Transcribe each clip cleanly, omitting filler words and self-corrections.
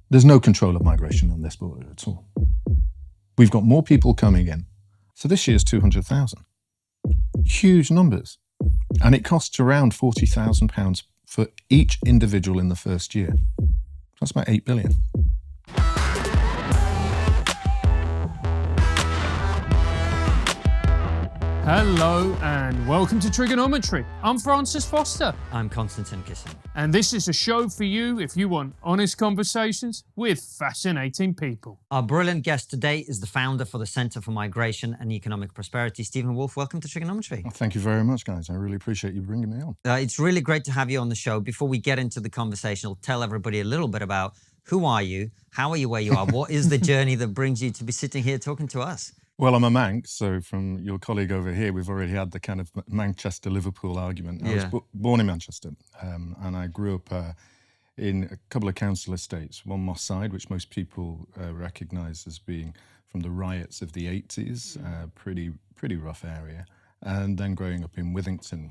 There's no control of migration on this border at all. We've got more people coming in. So this year's 200,000. Huge numbers. And it costs around £40,000 for each individual in the first year. That's about 8 billion. Hello and welcome to TRIGGERnometry. I'm Francis Foster. I'm Konstantin Kisin. And this is a show for you if you want honest conversations with fascinating people. Our brilliant guest today is the founder for the Centre for Migration and Economic Prosperity, Stephen Woolfe. Welcome to TRIGGERnometry. Well, thank you very much, guys. I really appreciate you bringing me on. It's really great to have you on the show. Before we get into the conversation, I'll tell everybody a little bit about who are you, how are you where you are, what is the journey that brings you to be sitting here talking to us? Well, I'm a Manx, so from your colleague over here, we've already had the kind of Manchester-Liverpool argument. I was born in Manchester, and I grew up in a couple of council estates. One Moss Side, which most people recognise as being from the riots of the 80s, pretty rough area. And then growing up in Withington,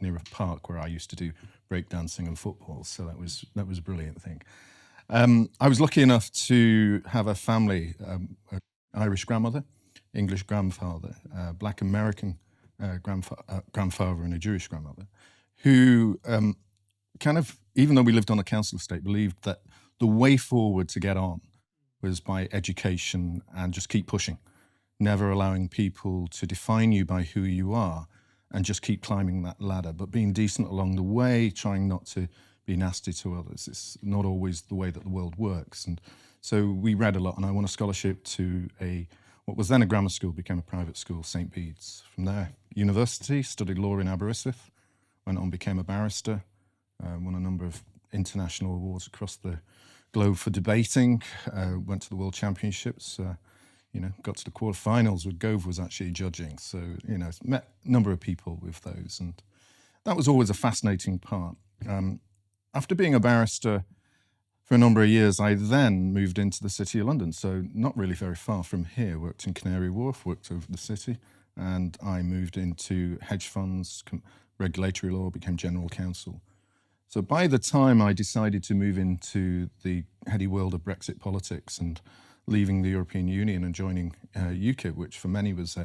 near a park where I used to do breakdancing and football, so that was a brilliant thing. I was lucky enough to have a family, an Irish grandmother, English grandfather, Black American grandfather and a Jewish grandmother, who kind of, even though we lived on a council estate, believed that the way forward to get on was by education and just keep pushing, never allowing people to define you by who you are and just keep climbing that ladder, but being decent along the way, trying not to be nasty to others. It's not always the way that the world works. And so we read a lot, and I won a scholarship to what was then a grammar school, became a private school, St. Bede's. From there, university, studied law in Aberystwyth, went on, became a barrister, won a number of international awards across the globe for debating, went to the World Championships, got to the quarterfinals where Gove was actually judging. So, met a number of people with those, and that was always a fascinating part. After being a barrister for a number of years, I then moved into the City of London, so not really very far from here. Worked in Canary Wharf, worked over the city, and I moved into hedge funds, regulatory law, became general counsel. So by the time I decided to move into the heady world of Brexit politics and leaving the European Union and joining UKIP, which for many was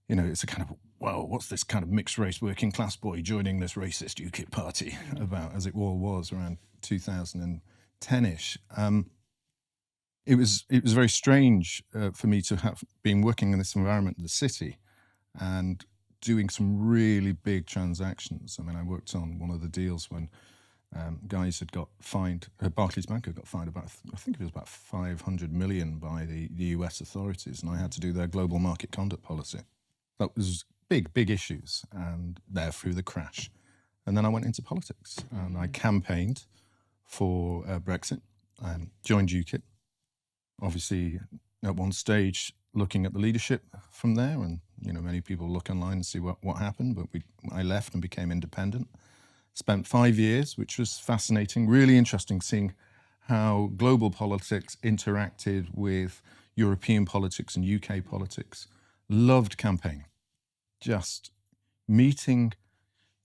it's a kind of, well, what's this kind of mixed race working class boy joining this racist UKIP party about, as it all was around 2010-ish. It was very strange for me to have been working in this environment in the city and doing some really big transactions. I mean, I worked on one of the deals when guys had got fined, Barclays Bank had got fined about, I think it was about 500 million by the US authorities, and I had to do their global market conduct policy. That was big issues, and there through the crash. And then I went into politics, and I campaigned for Brexit and joined UKIP. Obviously, at one stage, looking at the leadership from there, and many people look online and see what happened, but I left and became independent. Spent 5 years, which was fascinating, really interesting, seeing how global politics interacted with European politics and UK politics. Loved campaigning. Just meeting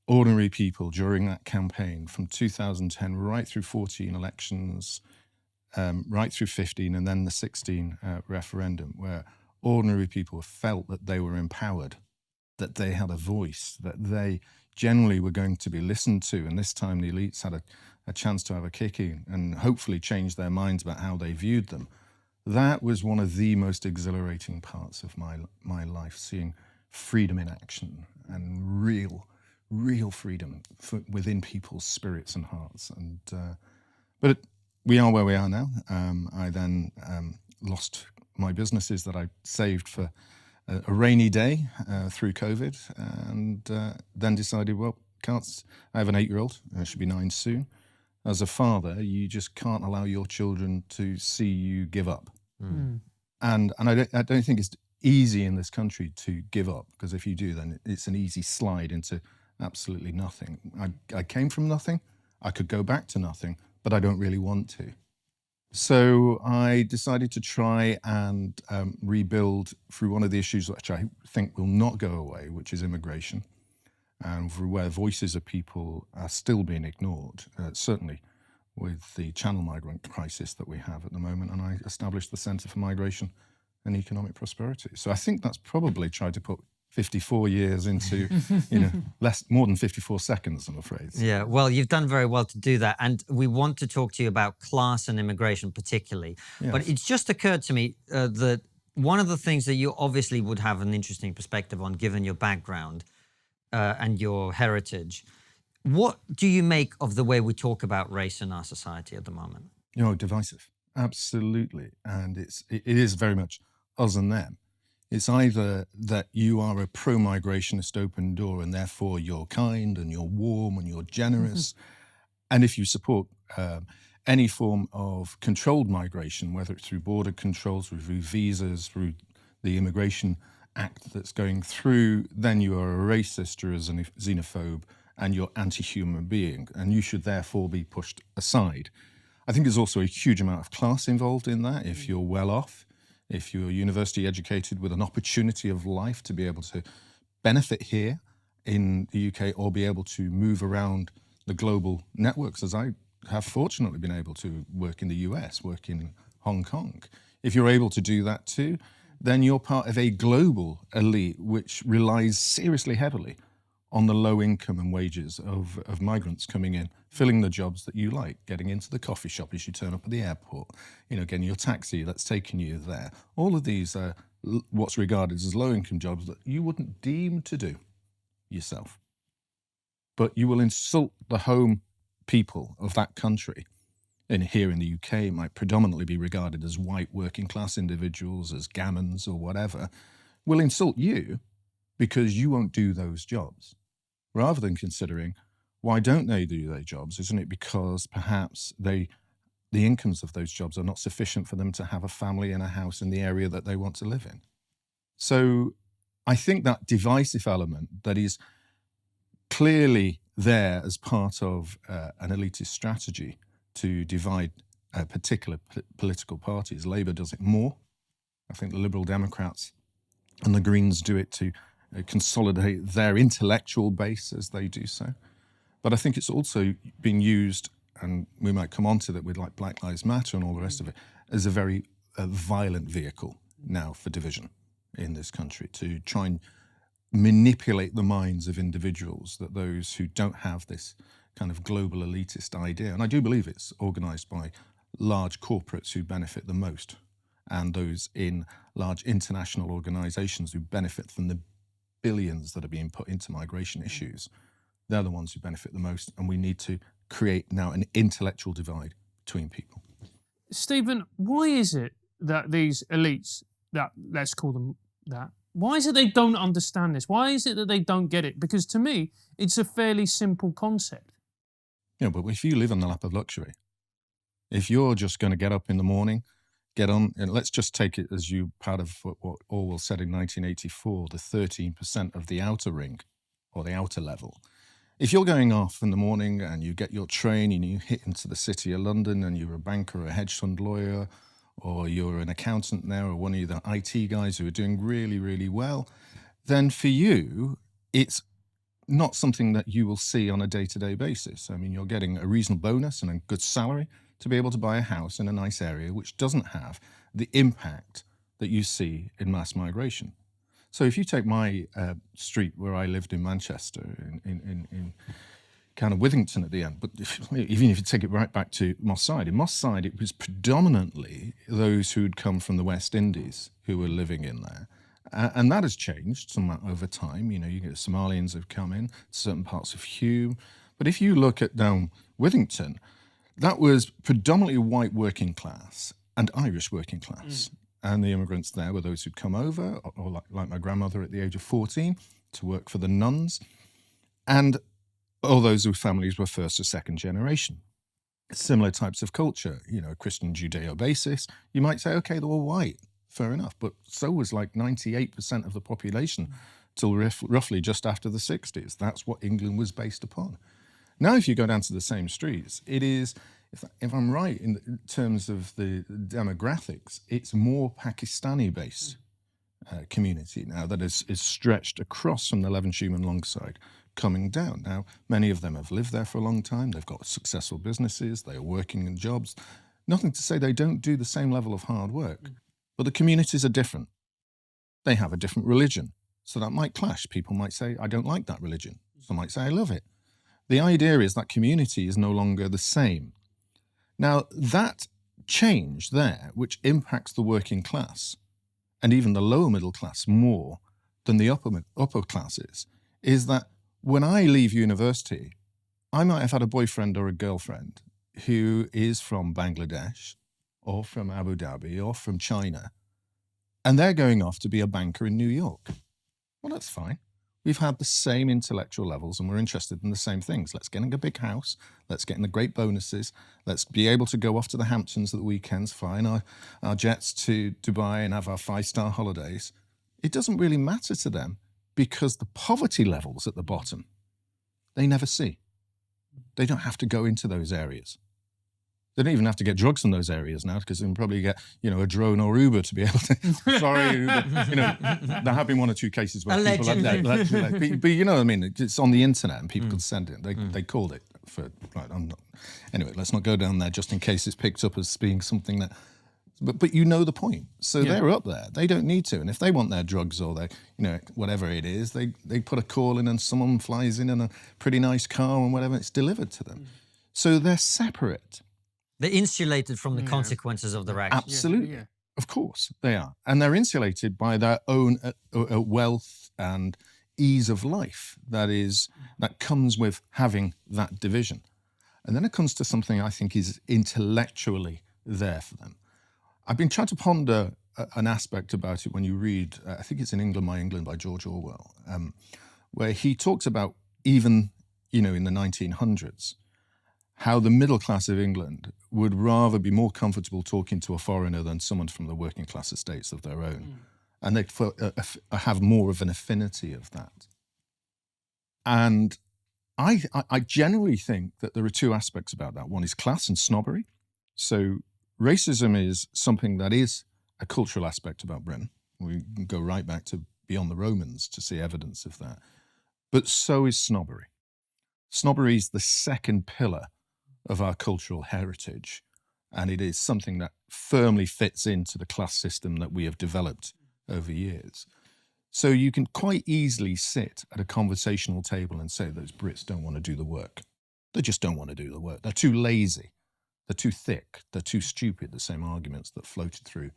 ordinary people during that campaign from 2010 right through 14 elections, right through 15 and then the 16 referendum, where ordinary people felt that they were empowered, that they had a voice, that they generally were going to be listened to, and this time the elites had a chance to have a kick in and hopefully change their minds about how they viewed them. That was one of the most exhilarating parts of my life, seeing freedom in action and real freedom within people's spirits and hearts. And but we are where we are now. I then lost my businesses that I saved for a rainy day through COVID, and then decided, well, I have an 8-year-old, I should be 9 soon. As a father, you just can't allow your children to see you give up. And I don't think it's easy in this country to give up, because if you do, then it's an easy slide into absolutely nothing. I came from nothing. I could go back to nothing, but I don't really want to. So I decided to try and rebuild through one of the issues which I think will not go away, which is immigration, and where voices of people are still being ignored, certainly with the Channel migrant crisis that we have at the moment, and I established the Centre for Migration and Economic Prosperity. So I think that's probably tried to put 54 years into, more than 54 seconds, I'm afraid. Yeah, well, you've done very well to do that. And we want to talk to you about class and immigration particularly. Yes. But it's just occurred to me that one of the things that you obviously would have an interesting perspective on, given your background and your heritage, what do you make of the way we talk about race in our society at the moment? Divisive. Absolutely. And it is very much us and them. It's either that you are a pro-migrationist open door and therefore you're kind and you're warm and you're generous. And if you support any form of controlled migration, whether it's through border controls, through visas, through the Immigration Act that's going through, then you are a racist or a xenophobe and you're anti-human being, and you should therefore be pushed aside. I think there's also a huge amount of class involved in that. If you're well off, if you're university educated with an opportunity of life to be able to benefit here in the UK or be able to move around the global networks, as I have fortunately been able to work in the US, work in Hong Kong. If you're able to do that too, then you're part of a global elite which relies seriously heavily on the low income and wages of migrants coming in, filling the jobs that you like, getting into the coffee shop as you turn up at the airport, getting your taxi that's taking you there. All of these are what's regarded as low income jobs that you wouldn't deem to do yourself. But you will insult the home people of that country. And here in the UK, it might predominantly be regarded as white working class individuals, as gammons or whatever, will insult you because you won't do those jobs. Rather than considering, why don't they do their jobs? Isn't it because perhaps the incomes of those jobs are not sufficient for them to have a family and a house in the area that they want to live in? So I think that divisive element that is clearly there as part of an elitist strategy to divide particular political parties. Labour does it more. I think the Liberal Democrats and the Greens do it to consolidate their intellectual base as they do so. But I think it's also being used, and we might come on to that with like Black Lives Matter and all the rest of it, as a very violent vehicle now for division in this country, to try and manipulate the minds of individuals, that those who don't have this kind of global elitist idea, and I do believe it's organised by large corporates who benefit the most, and those in large international organisations who benefit from the billions that are being put into migration issues. They're the ones who benefit the most, and we need to create now an intellectual divide between people. Stephen, why is it that these elites, that let's call them that, why is it they don't understand this? Why is it that they don't get it? Because to me, it's a fairly simple concept. But if you live on the lap of luxury, if you're just going to get up in the morning, get on, and let's just take it as you part of what Orwell said in 1984, the 13% of the outer ring or the outer level. If you're going off in the morning and you get your train and you hit into the city of London and you're a banker or a hedge fund lawyer, or you're an accountant there, or one of the IT guys who are doing really, really well, then for you, it's not something that you will see on a day-to-day basis. I mean, you're getting a reasonable bonus and a good salary to be able to buy a house in a nice area, which doesn't have the impact that you see in mass migration. So if you take my street where I lived in Manchester, in kind of Withington at the end, but even if you take it right back to Moss Side, in Moss Side it was predominantly those who'd come from the West Indies who were living in there. And that has changed somewhat over time. You get Somalians who've come in, certain parts of Hume. But if you look at down Withington, that was predominantly white working class and Irish working class. And the immigrants there were those who'd come over, or like my grandmother at the age of 14, to work for the nuns. And all those whose families were first or second generation. Similar types of culture, Christian Judeo basis. You might say, okay, they were white, fair enough. But so was like 98% of the population till roughly just after the 60s. That's what England was based upon. Now, if you go down to the same streets, it is, if I'm right in terms of the demographics, it's more Pakistani-based community now that is stretched across from the Leven-Schumann Longside, coming down. Now, many of them have lived there for a long time. They've got successful businesses. They are working in jobs. Nothing to say they don't do the same level of hard work. But the communities are different. They have a different religion. So that might clash. People might say, I don't like that religion. Some might say, I love it. The idea is that community is no longer the same. Now, that change there, which impacts the working class and even the lower middle class more than the upper classes, is that when I leave university, I might have had a boyfriend or a girlfriend who is from Bangladesh or from Abu Dhabi or from China, and they're going off to be a banker in New York. Well, that's fine. We've had the same intellectual levels and we're interested in the same things. Let's get in a big house. Let's get in the great bonuses. Let's be able to go off to the Hamptons at the weekends, fly in our jets to Dubai and have our 5-star holidays. It doesn't really matter to them because the poverty levels at the bottom, they never see. They don't have to go into those areas. They don't even have to get drugs from those areas now because they can probably get, a drone or Uber to be able to. Sorry, Uber. There have been 1 or 2 cases where Allegedly. but you know what I mean? It's on the internet and people can send it. They called it for, right, anyway, let's not go down there just in case it's picked up as being something that, but you know the point. So they're up there. They don't need to. And if they want their drugs or their, whatever it is, they put a call in and someone flies in a pretty nice car and whatever, it's delivered to them. So they're separate. They're insulated from the consequences of their actions. Absolutely. Yeah. Of course they are. And they're insulated by their own wealth and ease of life that comes with having that division. And then it comes to something I think is intellectually there for them. I've been trying to ponder an aspect about it when you read, I think it's In England, My England by George Orwell, where he talks about even, in the 1900s, how the middle class of England would rather be more comfortable talking to a foreigner than someone from the working class estates of their own. And they have more of an affinity of that. And I generally think that there are 2 aspects about that. One is class and snobbery. So racism is something that is a cultural aspect about Britain. We can go right back to beyond the Romans to see evidence of that. But so is snobbery. Snobbery is the second pillar of our cultural heritage, and it is something that firmly fits into the class system that we have developed over years. So you can quite easily sit at a conversational table and say those Brits don't want to do the work. They just don't want to do the work. They're too lazy. They're too thick. They're too stupid, the same arguments that floated through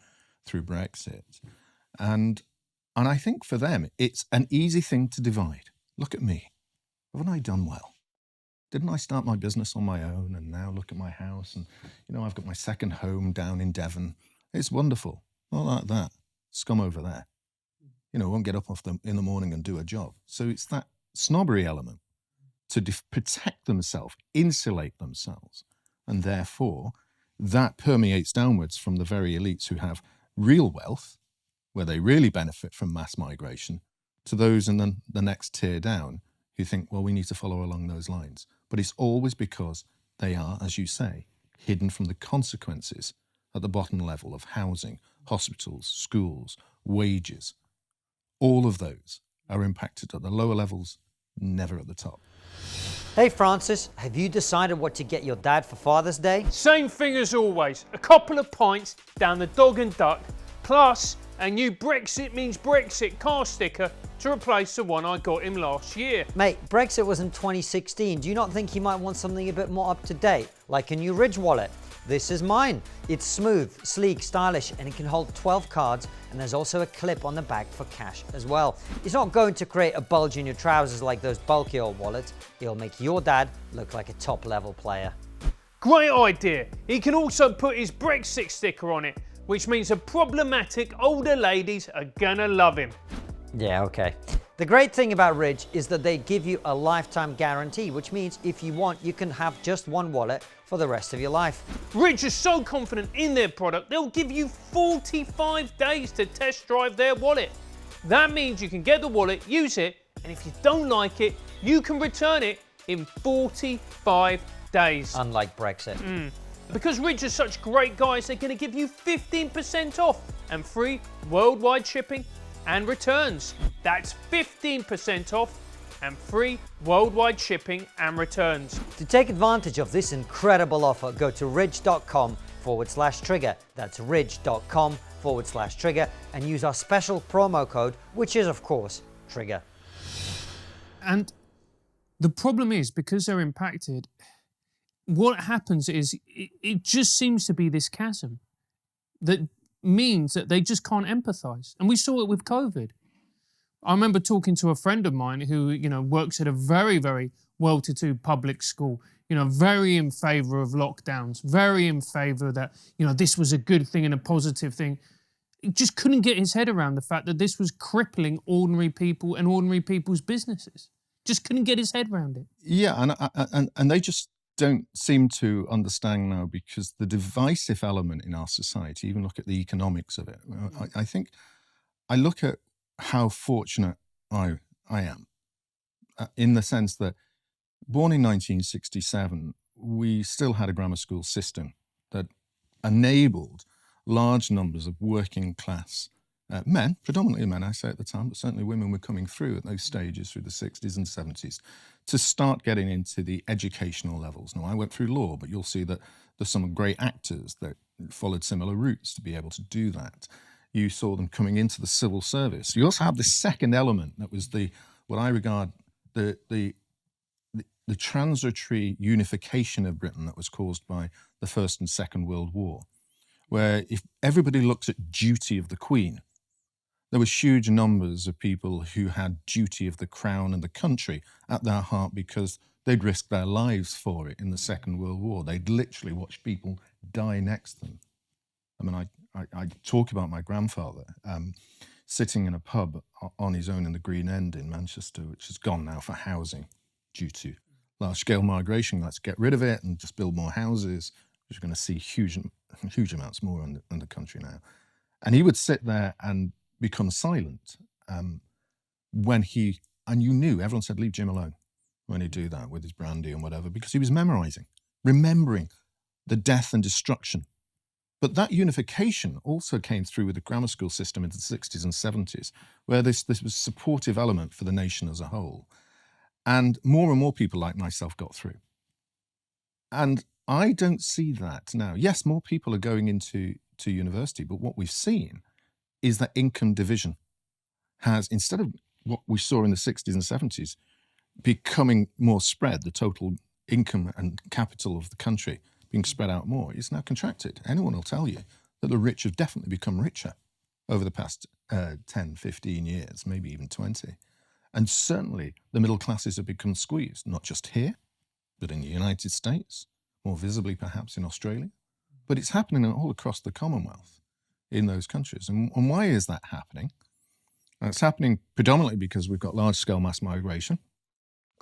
Brexit. And I think for them, it's an easy thing to divide. Look at me. Haven't I done well? Didn't I start my business on my own and now look at my house and, I've got my second home down in Devon. It's wonderful. Not like that. Scum over there. Won't get up in the morning and do a job. So it's that snobbery element to protect themselves, insulate themselves. And therefore, that permeates downwards from the very elites who have real wealth, where they really benefit from mass migration, to those in the next tier down who think, well, we need to follow along those lines. But it's always because they are, as you say, hidden from the consequences at the bottom level of housing, hospitals, schools, wages. All of those are impacted at the lower levels, never at the top. Hey Francis, have you decided what to get your dad for Father's Day? Same thing as always. A couple of pints down the dog and duck, plus a new Brexit means Brexit car sticker to replace the one I got him last year. Mate, Brexit was in 2016. Do you not think he might want something a bit more up to date, like a new Ridge wallet? This is mine. It's smooth, sleek, stylish, and it can hold 12 cards, and there's also a clip on the back for cash as well. It's not going to create a bulge in your trousers like those bulky old wallets. It'll make your dad look like a top-level player. Great idea. He can also put his Brexit sticker on it, which means the problematic older ladies are gonna love him. Yeah, okay. The great thing about Ridge is that they give you a lifetime guarantee, which means if you want, you can have just one wallet for the rest of your life. Ridge is so confident in their product, they'll give you 45 days to test drive their wallet. That means you can get the wallet, use it, and if you don't like it, you can return it in 45 days. Unlike Brexit. Because Ridge are such great guys, they're going to give you 15% off and free worldwide shipping and returns. That's 15% off and free worldwide shipping and returns. To take advantage of this incredible offer, go to ridge.com/trigger. That's ridge.com/trigger and use our special promo code, which is, of course, trigger. And the problem is, because they're impacted, what happens is it just seems to be this chasm that means that they just can't empathize. And we saw it with COVID. I remember talking to a friend of mine who, works at a very, very well-to-do public school, very in favor of lockdowns, very in favor that, this was a good thing and a positive thing. He just couldn't get his head around the fact that this was crippling ordinary people and ordinary people's businesses. Just couldn't get his head around it. Yeah, and they just don't seem to understand now, because the divisive element in our society, even look at the economics of it. I think I look at how fortunate I am, in the sense that, born in 1967, we still had a grammar school system that enabled large numbers of working class men, predominantly men, I say at the time, but certainly women were coming through at those stages through the 60s and 70s to start getting into the educational levels. Now, I went through law, but you'll see that there's some great actors that followed similar routes to be able to do that. You saw them coming into the civil service. You also have the second element that was what I regard the transitory unification of Britain that was caused by the First and Second World War, where if everybody looks at duty of the Queen, there was huge numbers of people who had duty of the crown and the country at their heart, because they'd risked their lives for it in the Second World War. They'd literally watched people die next to them. I mean, I talk about my grandfather sitting in a pub on his own in the Green End in Manchester, which has gone now for housing due to large-scale migration. Let's get rid of it and just build more houses, which we're going to see huge amounts more in the country now. And he would sit there and become silent when and you knew, everyone said, leave Jim alone when he'd do that with his brandy and whatever, because he was remembering the death and destruction. But that unification also came through with the grammar school system in the 60s and 70s, where this was a supportive element for the nation as a whole. And more people like myself got through. And I don't see that now. Yes, more people are going into university, but what we've seen is that income division has, instead of what we saw in the 60s and 70s, becoming more spread, the total income and capital of the country being spread out more, is now contracted. Anyone will tell you that the rich have definitely become richer over the past 10, 15 years, maybe even 20. And certainly the middle classes have become squeezed, not just here, but in the United States, more visibly perhaps in Australia. But it's happening all across the Commonwealth in those countries. And why is that happening? It's happening predominantly because we've got large-scale mass migration,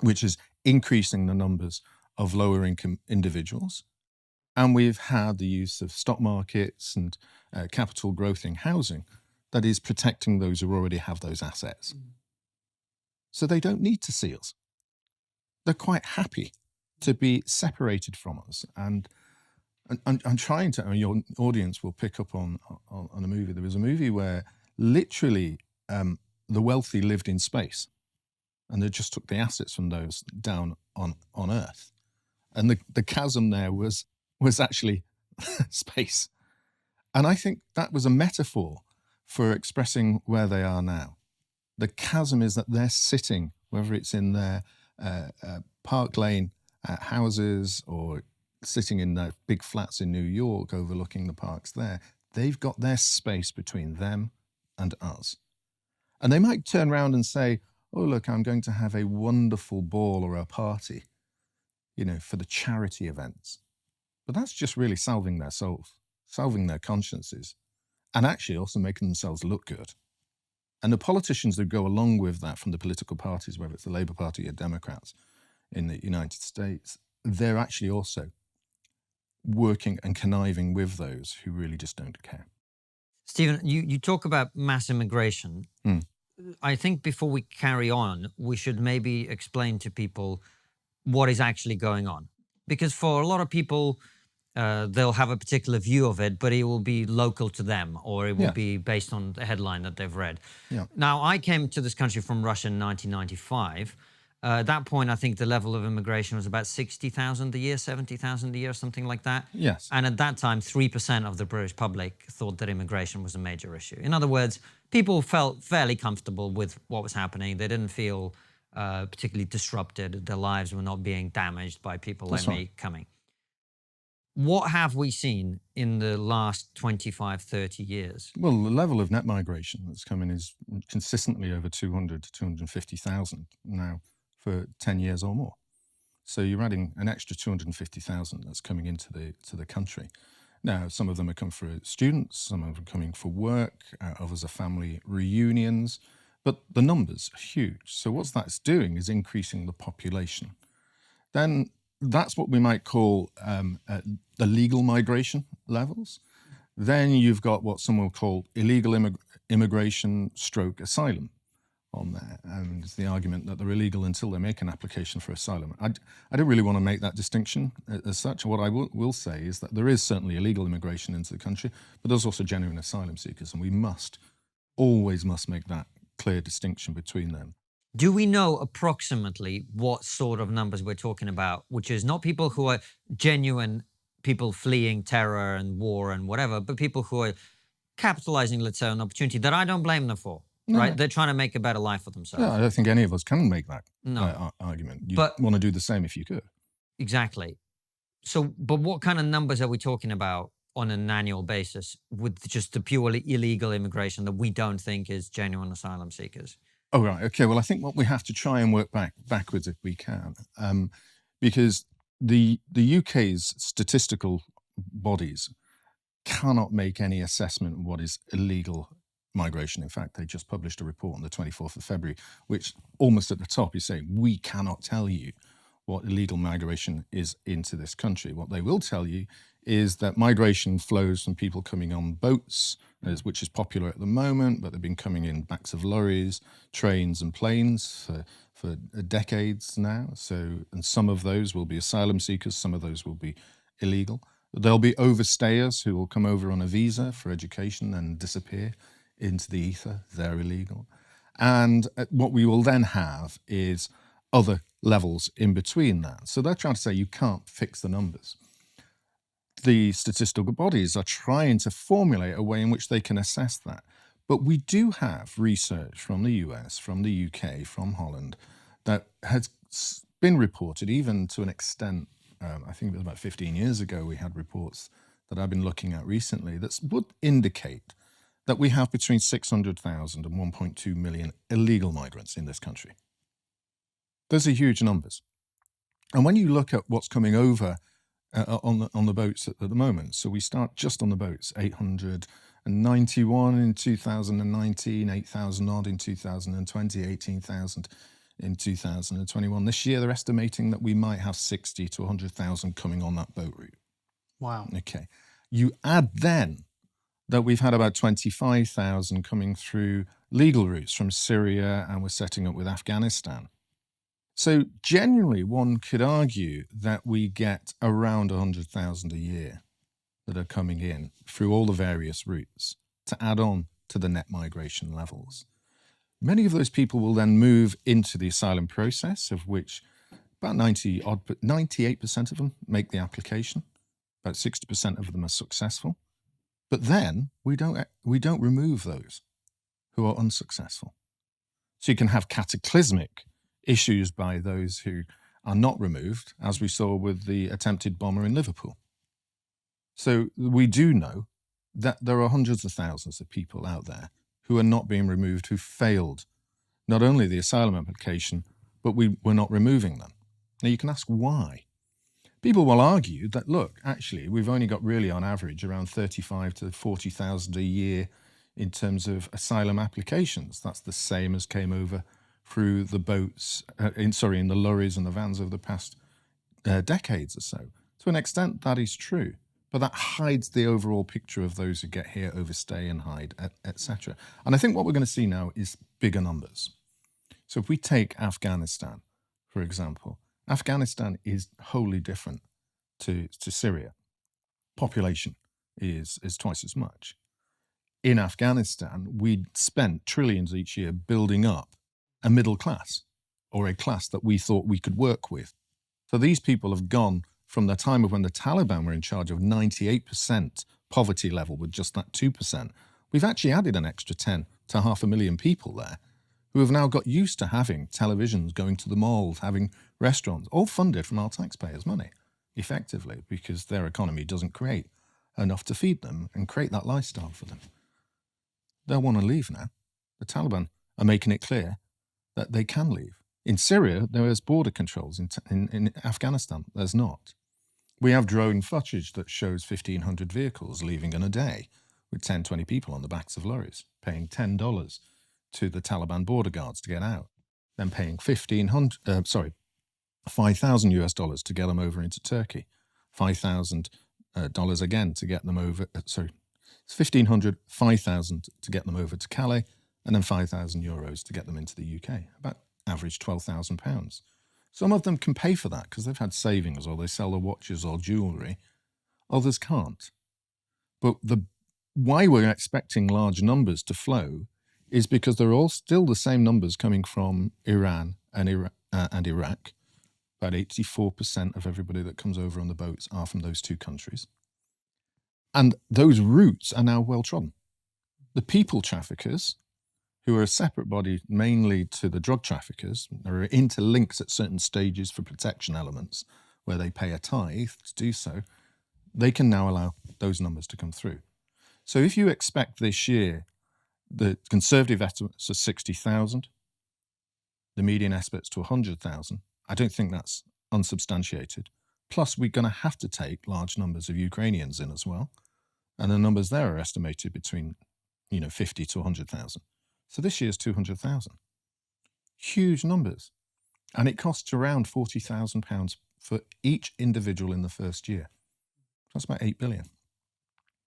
which is increasing the numbers of lower-income individuals. And we've had the use of stock markets and capital growth in housing that is protecting those who already have those assets. So they don't need to see us. They're quite happy to be separated from us. And I'm trying to, your audience will pick up on a movie. There was a movie where literally the wealthy lived in space, and they just took the assets from those down on Earth. And the chasm there was actually space. And I think that was a metaphor for expressing where they are now. The chasm is that they're sitting, whether it's in their Park Lane houses or sitting in their big flats in New York overlooking the parks there, they've got their space between them and us. And they might turn around and say, oh, look, I'm going to have a wonderful ball or a party, for the charity events. But that's just really salving their souls, salving their consciences, and actually also making themselves look good. And the politicians that go along with that from the political parties, whether it's the Labour Party or Democrats in the United States, they're actually also working and conniving with those who really just don't care. Stephen, you talk about mass immigration. I think before we carry on, we should maybe explain to people what is actually going on. Because for a lot of people, they'll have a particular view of it, but it will be local to them, or it will be based on the headline that they've read. Now, I came to this country from Russia in 1995, At that point, I think the level of immigration was about 60,000 a year, 70,000 a year, something like that. Yes. And at that time, 3% of the British public thought that immigration was a major issue. In other words, people felt fairly comfortable with what was happening. They didn't feel particularly disrupted. Their lives were not being damaged by people like me coming. What have we seen in the last 25, 30 years? Well, the level of net migration that's coming is consistently over 200 to 250,000 now for 10 years or more. So you're adding an extra 250,000 that's coming into the country. Now, some of them are coming for students, some of them are coming for work, others are family reunions, but the numbers are huge. So what that's doing is increasing the population. Then that's what we might call the legal migration levels. Then you've got what some will call illegal immigration stroke asylum on there. And it's the argument that they're illegal until they make an application for asylum. I don't really want to make that distinction as such. What I will say is that there is certainly illegal immigration into the country, but there's also genuine asylum seekers, and we always must make that clear distinction between them. Do we know approximately what sort of numbers we're talking about, which is not people who are genuine people fleeing terror and war and whatever, but people who are capitalizing, let's say, on an opportunity that I don't blame them for, right? They're trying to make a better life for themselves. Yeah, I don't think any of us can make that argument. You want to do the same if you could. Exactly. So, but what kind of numbers are we talking about on an annual basis with just the purely illegal immigration that we don't think is genuine asylum seekers? Oh, right. Okay. Well, I think what we have to try and work backwards if we can, because the UK's statistical bodies cannot make any assessment of what is illegal migration. In fact, they just published a report on the 24th of February, which almost at the top is saying, we cannot tell you what illegal migration is into this country. What they will tell you is that migration flows from people coming on boats, which is popular at the moment, but they've been coming in backs of lorries, trains and planes for decades now. So, and some of those will be asylum seekers, some of those will be illegal. There'll be overstayers who will come over on a visa for education and disappear into the ether. They're illegal. And what we will then have is other levels in between that. So they're trying to say you can't fix the numbers. The statistical bodies are trying to formulate a way in which they can assess that. But we do have research from the US, from the UK, from Holland, that has been reported, even to an extent, I think it was about 15 years ago, we had reports that I've been looking at recently that would indicate that we have between 600,000 and 1.2 million illegal migrants in this country. Those are huge numbers. And when you look at what's coming over on the boats at the moment, so we start just on the boats, 891 in 2019, 8,000 odd in 2020, 18,000 in 2021. This year, they're estimating that we might have 60 to 100,000 coming on that boat route. Wow. Okay. You add then that we've had about 25,000 coming through legal routes from Syria, and we're setting up with Afghanistan. So genuinely, one could argue that we get around 100,000 a year that are coming in through all the various routes to add on to the net migration levels. Many of those people will then move into the asylum process, of which about 98% of them make the application. About 60% of them are successful. But then we don't remove those who are unsuccessful. So you can have cataclysmic issues by those who are not removed, as we saw with the attempted bomber in Liverpool. So we do know that there are hundreds of thousands of people out there who are not being removed, who failed not only the asylum application, but we're not removing them. Now you can ask why. People will argue that, look, actually, we've only got really on average around 35 to 40,000 a year in terms of asylum applications. That's the same as came over through the boats, in the lorries and the vans over the past decades or so. To an extent, that is true, but that hides the overall picture of those who get here, overstay and hide, etc. And I think what we're going to see now is bigger numbers. So if we take Afghanistan, for example, Afghanistan is wholly different to Syria. Population is twice as much. In Afghanistan, we spent trillions each year building up a middle class or a class that we thought we could work with. So these people have gone from the time of when the Taliban were in charge of 98% poverty level with just that 2%. We've actually added an extra 10 to 500,000 people there who have now got used to having televisions, going to the malls, having restaurants, all funded from our taxpayers' money, effectively, because their economy doesn't create enough to feed them and create that lifestyle for them. They'll want to leave now. The Taliban are making it clear that they can leave. In Syria, there is border controls. In Afghanistan, there's not. We have drone footage that shows 1,500 vehicles leaving in a day with 10, 20 people on the backs of lorries, paying $10 to the Taliban border guards to get out, then paying $5,000 to get them over into Turkey, $5,000 again to get them over, it's 1,500, 5,000 to get them over to Calais, and then €5,000 to get them into the UK, about average £12,000. Some of them can pay for that because they've had savings or they sell their watches or jewellery. Others can't. But why we're expecting large numbers to flow is because they're all still the same numbers coming from Iran and Iraq. About 84% of everybody that comes over on the boats are from those two countries. And those routes are now well trodden. The people traffickers, who are a separate body mainly to the drug traffickers, are interlinked at certain stages for protection elements where they pay a tithe to do so, they can now allow those numbers to come through. So if you expect this year, the conservative estimates are 60,000, the median estimates to 100,000, I don't think that's unsubstantiated. Plus, we're going to have to take large numbers of Ukrainians in as well. And the numbers there are estimated between 50 to 100,000. So this year's 200,000. Huge numbers. And it costs around £40,000 for each individual in the first year. That's about 8 billion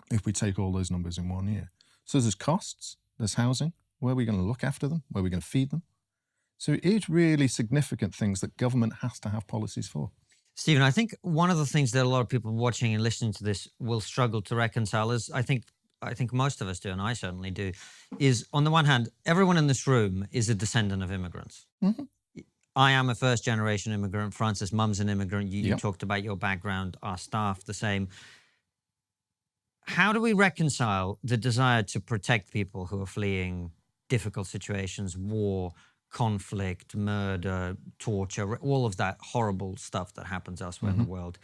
if we take all those numbers in 1 year. So there's costs, there's housing, where are we going to look after them, where are we going to feed them? So it is really significant things that government has to have policies for. Stephen, I think one of the things that a lot of people watching and listening to this will struggle to reconcile is, I think most of us do, and I certainly do, is on the one hand, everyone in this room is a descendant of immigrants. Mm-hmm. I am a first-generation immigrant. Francis, mum's an immigrant. You talked about your background, our staff, the same. How do we reconcile the desire to protect people who are fleeing difficult situations, war, conflict, murder, torture, all of that horrible stuff that happens elsewhere in the world,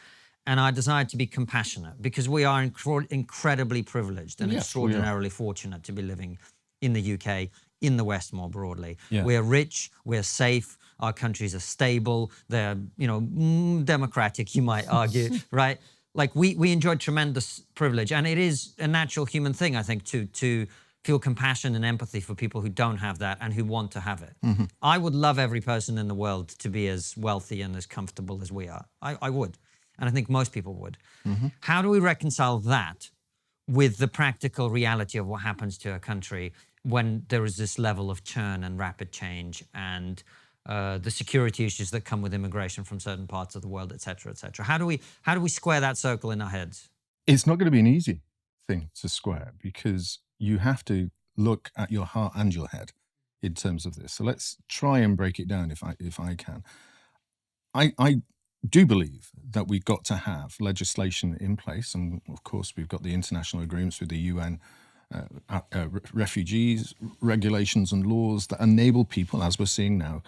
and our desire to be compassionate, because we are incredibly privileged and extraordinarily fortunate to be living in the UK, in the West more broadly. Yeah. We're rich, we're safe, our countries are stable, they're, democratic, you might argue, right? Like we enjoy tremendous privilege, and it is a natural human thing, I think, to feel compassion and empathy for people who don't have that and who want to have it. Mm-hmm. I would love every person in the world to be as wealthy and as comfortable as we are. I would. And I think most people would. Mm-hmm. How do we reconcile that with the practical reality of what happens to a country when there is this level of churn and rapid change and the security issues that come with immigration from certain parts of the world, et cetera, et cetera? How do we square that circle in our heads? It's not going to be an easy thing to square, because you have to look at your heart and your head in terms of this. So let's try and break it down if I can. I do believe that we've got to have legislation in place, and of course we've got the international agreements with the UN, refugees, regulations and laws that enable people, as we're seeing now,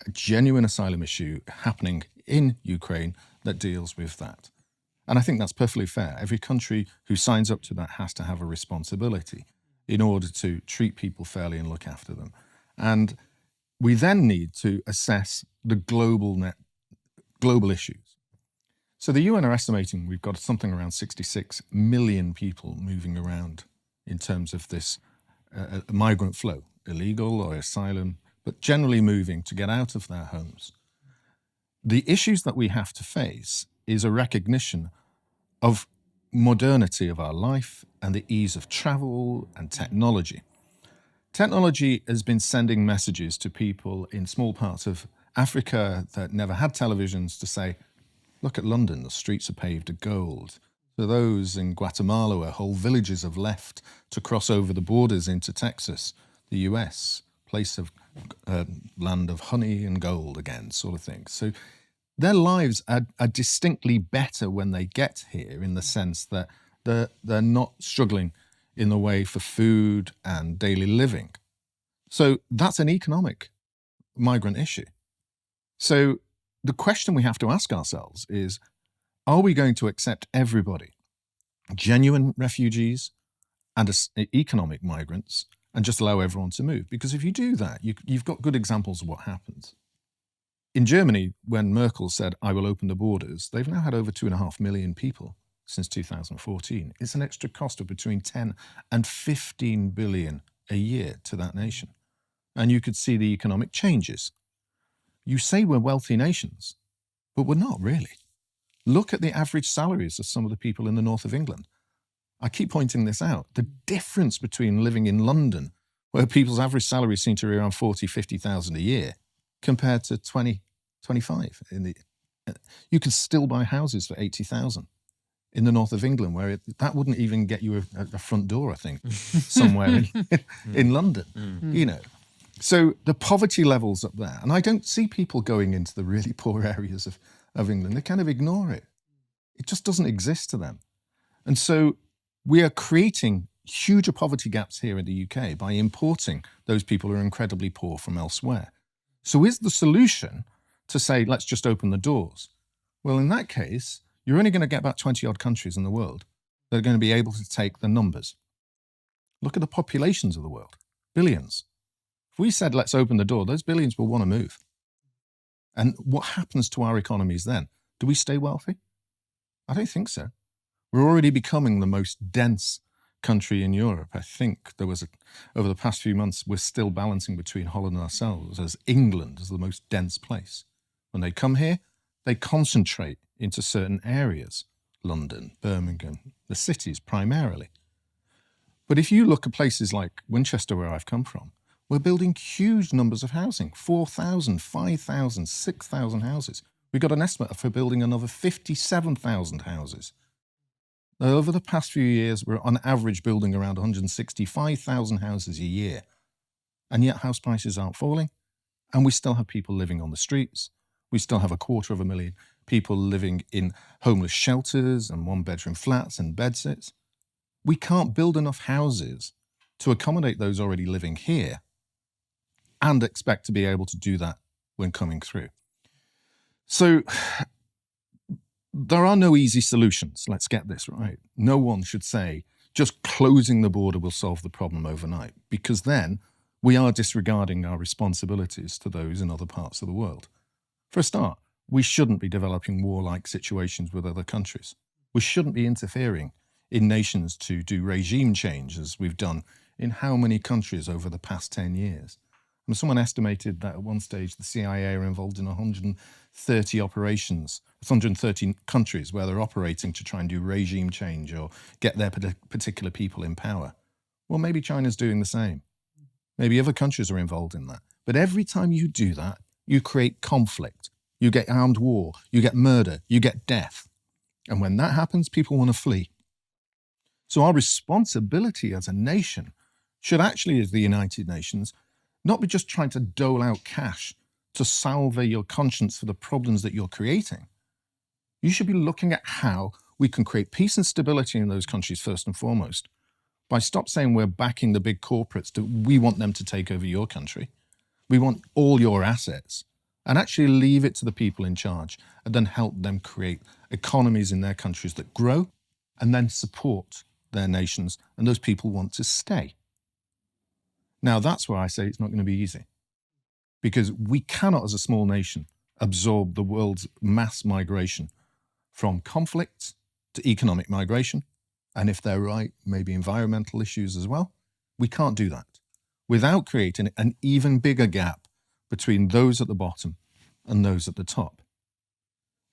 a genuine asylum issue happening in Ukraine that deals with that. And I think that's perfectly fair. Every country who signs up to that has to have a responsibility in order to treat people fairly and look after them. And we then need to assess the global issues. So the UN are estimating we've got something around 66 million people moving around in terms of this migrant flow, illegal or asylum, but generally moving to get out of their homes. The issues that we have to face is a recognition of modernity of our life and the ease of travel and technology. Technology has been sending messages to people in small parts of Africa that never had televisions to say, look at London, the streets are paved of gold. To those in Guatemala where whole villages have left to cross over the borders into Texas, the US, place of land of honey and gold again, sort of thing. So their lives are distinctly better when they get here, in the sense that they're not struggling in the way for food and daily living. So that's an economic migrant issue. So the question we have to ask ourselves is, are we going to accept everybody, genuine refugees and economic migrants, and just allow everyone to move? Because if you do that, you've got good examples of what happens. In Germany, when Merkel said, I will open the borders, they've now had over 2.5 million people since 2014. It's an extra cost of between 10 and 15 billion a year to that nation. And you could see the economic changes. You say we're wealthy nations, but we're not really. Look at the average salaries of some of the people in the north of England. I keep pointing this out. The difference between living in London, where people's average salaries seem to be around 40, 50,000 a year, compared to 20, 25. You can still buy houses for 80,000 in the north of England, where that wouldn't even get you a front door, I think, somewhere in London, you know. So the poverty levels up there, and I don't see people going into the really poor areas of England. They kind of ignore it. It just doesn't exist to them. And so we are creating huge poverty gaps here in the UK by importing those people who are incredibly poor from elsewhere. So is the solution to say, let's just open the doors? Well, in that case, you're only going to get about 20 odd countries in the world that are going to be able to take the numbers. Look at the populations of the world, billions. If we said, let's open the door, those billions will want to move. And what happens to our economies then? Do we stay wealthy? I don't think so. We're already becoming the most dense country in Europe. I think over the past few months, we're still balancing between Holland and ourselves, as England is the most dense place. When they come here, they concentrate into certain areas, London, Birmingham, the cities primarily. But if you look at places like Winchester, where I've come from, we're building huge numbers of housing, 4,000, 5,000, 6,000 houses. We've got an estimate for building another 57,000 houses. Now, over the past few years, we're on average building around 165,000 houses a year. And yet house prices aren't falling. And we still have people living on the streets. We still have 250,000 people living in homeless shelters and one-bedroom flats and bedsits. We can't build enough houses to accommodate those already living here and expect to be able to do that when coming through. So there are no easy solutions. Let's get this right. No one should say just closing the border will solve the problem overnight, because then we are disregarding our responsibilities to those in other parts of the world. For a start, we shouldn't be developing warlike situations with other countries. We shouldn't be interfering in nations to do regime change, as we've done in how many countries over the past 10 years. And someone estimated that at one stage the CIA are involved in 130 operations, 130 countries where they're operating to try and do regime change or get their particular people in power. Well, maybe China's doing the same. Maybe other countries are involved in that. But every time you do that, you create conflict. You get armed war, you get murder, you get death. And when that happens, people want to flee. So our responsibility as a nation should actually, as the United Nations, not be just trying to dole out cash to salve your conscience for the problems that you're creating. You should be looking at how we can create peace and stability in those countries first and foremost, by stop saying we're backing the big corporates, we want them to take over your country. We want all your assets, and actually leave it to the people in charge and then help them create economies in their countries that grow and then support their nations, and those people want to stay. Now, that's why I say it's not going to be easy, because we cannot, as a small nation, absorb the world's mass migration from conflict to economic migration, and if they're right, maybe environmental issues as well. We can't do that without creating an even bigger gap between those at the bottom and those at the top.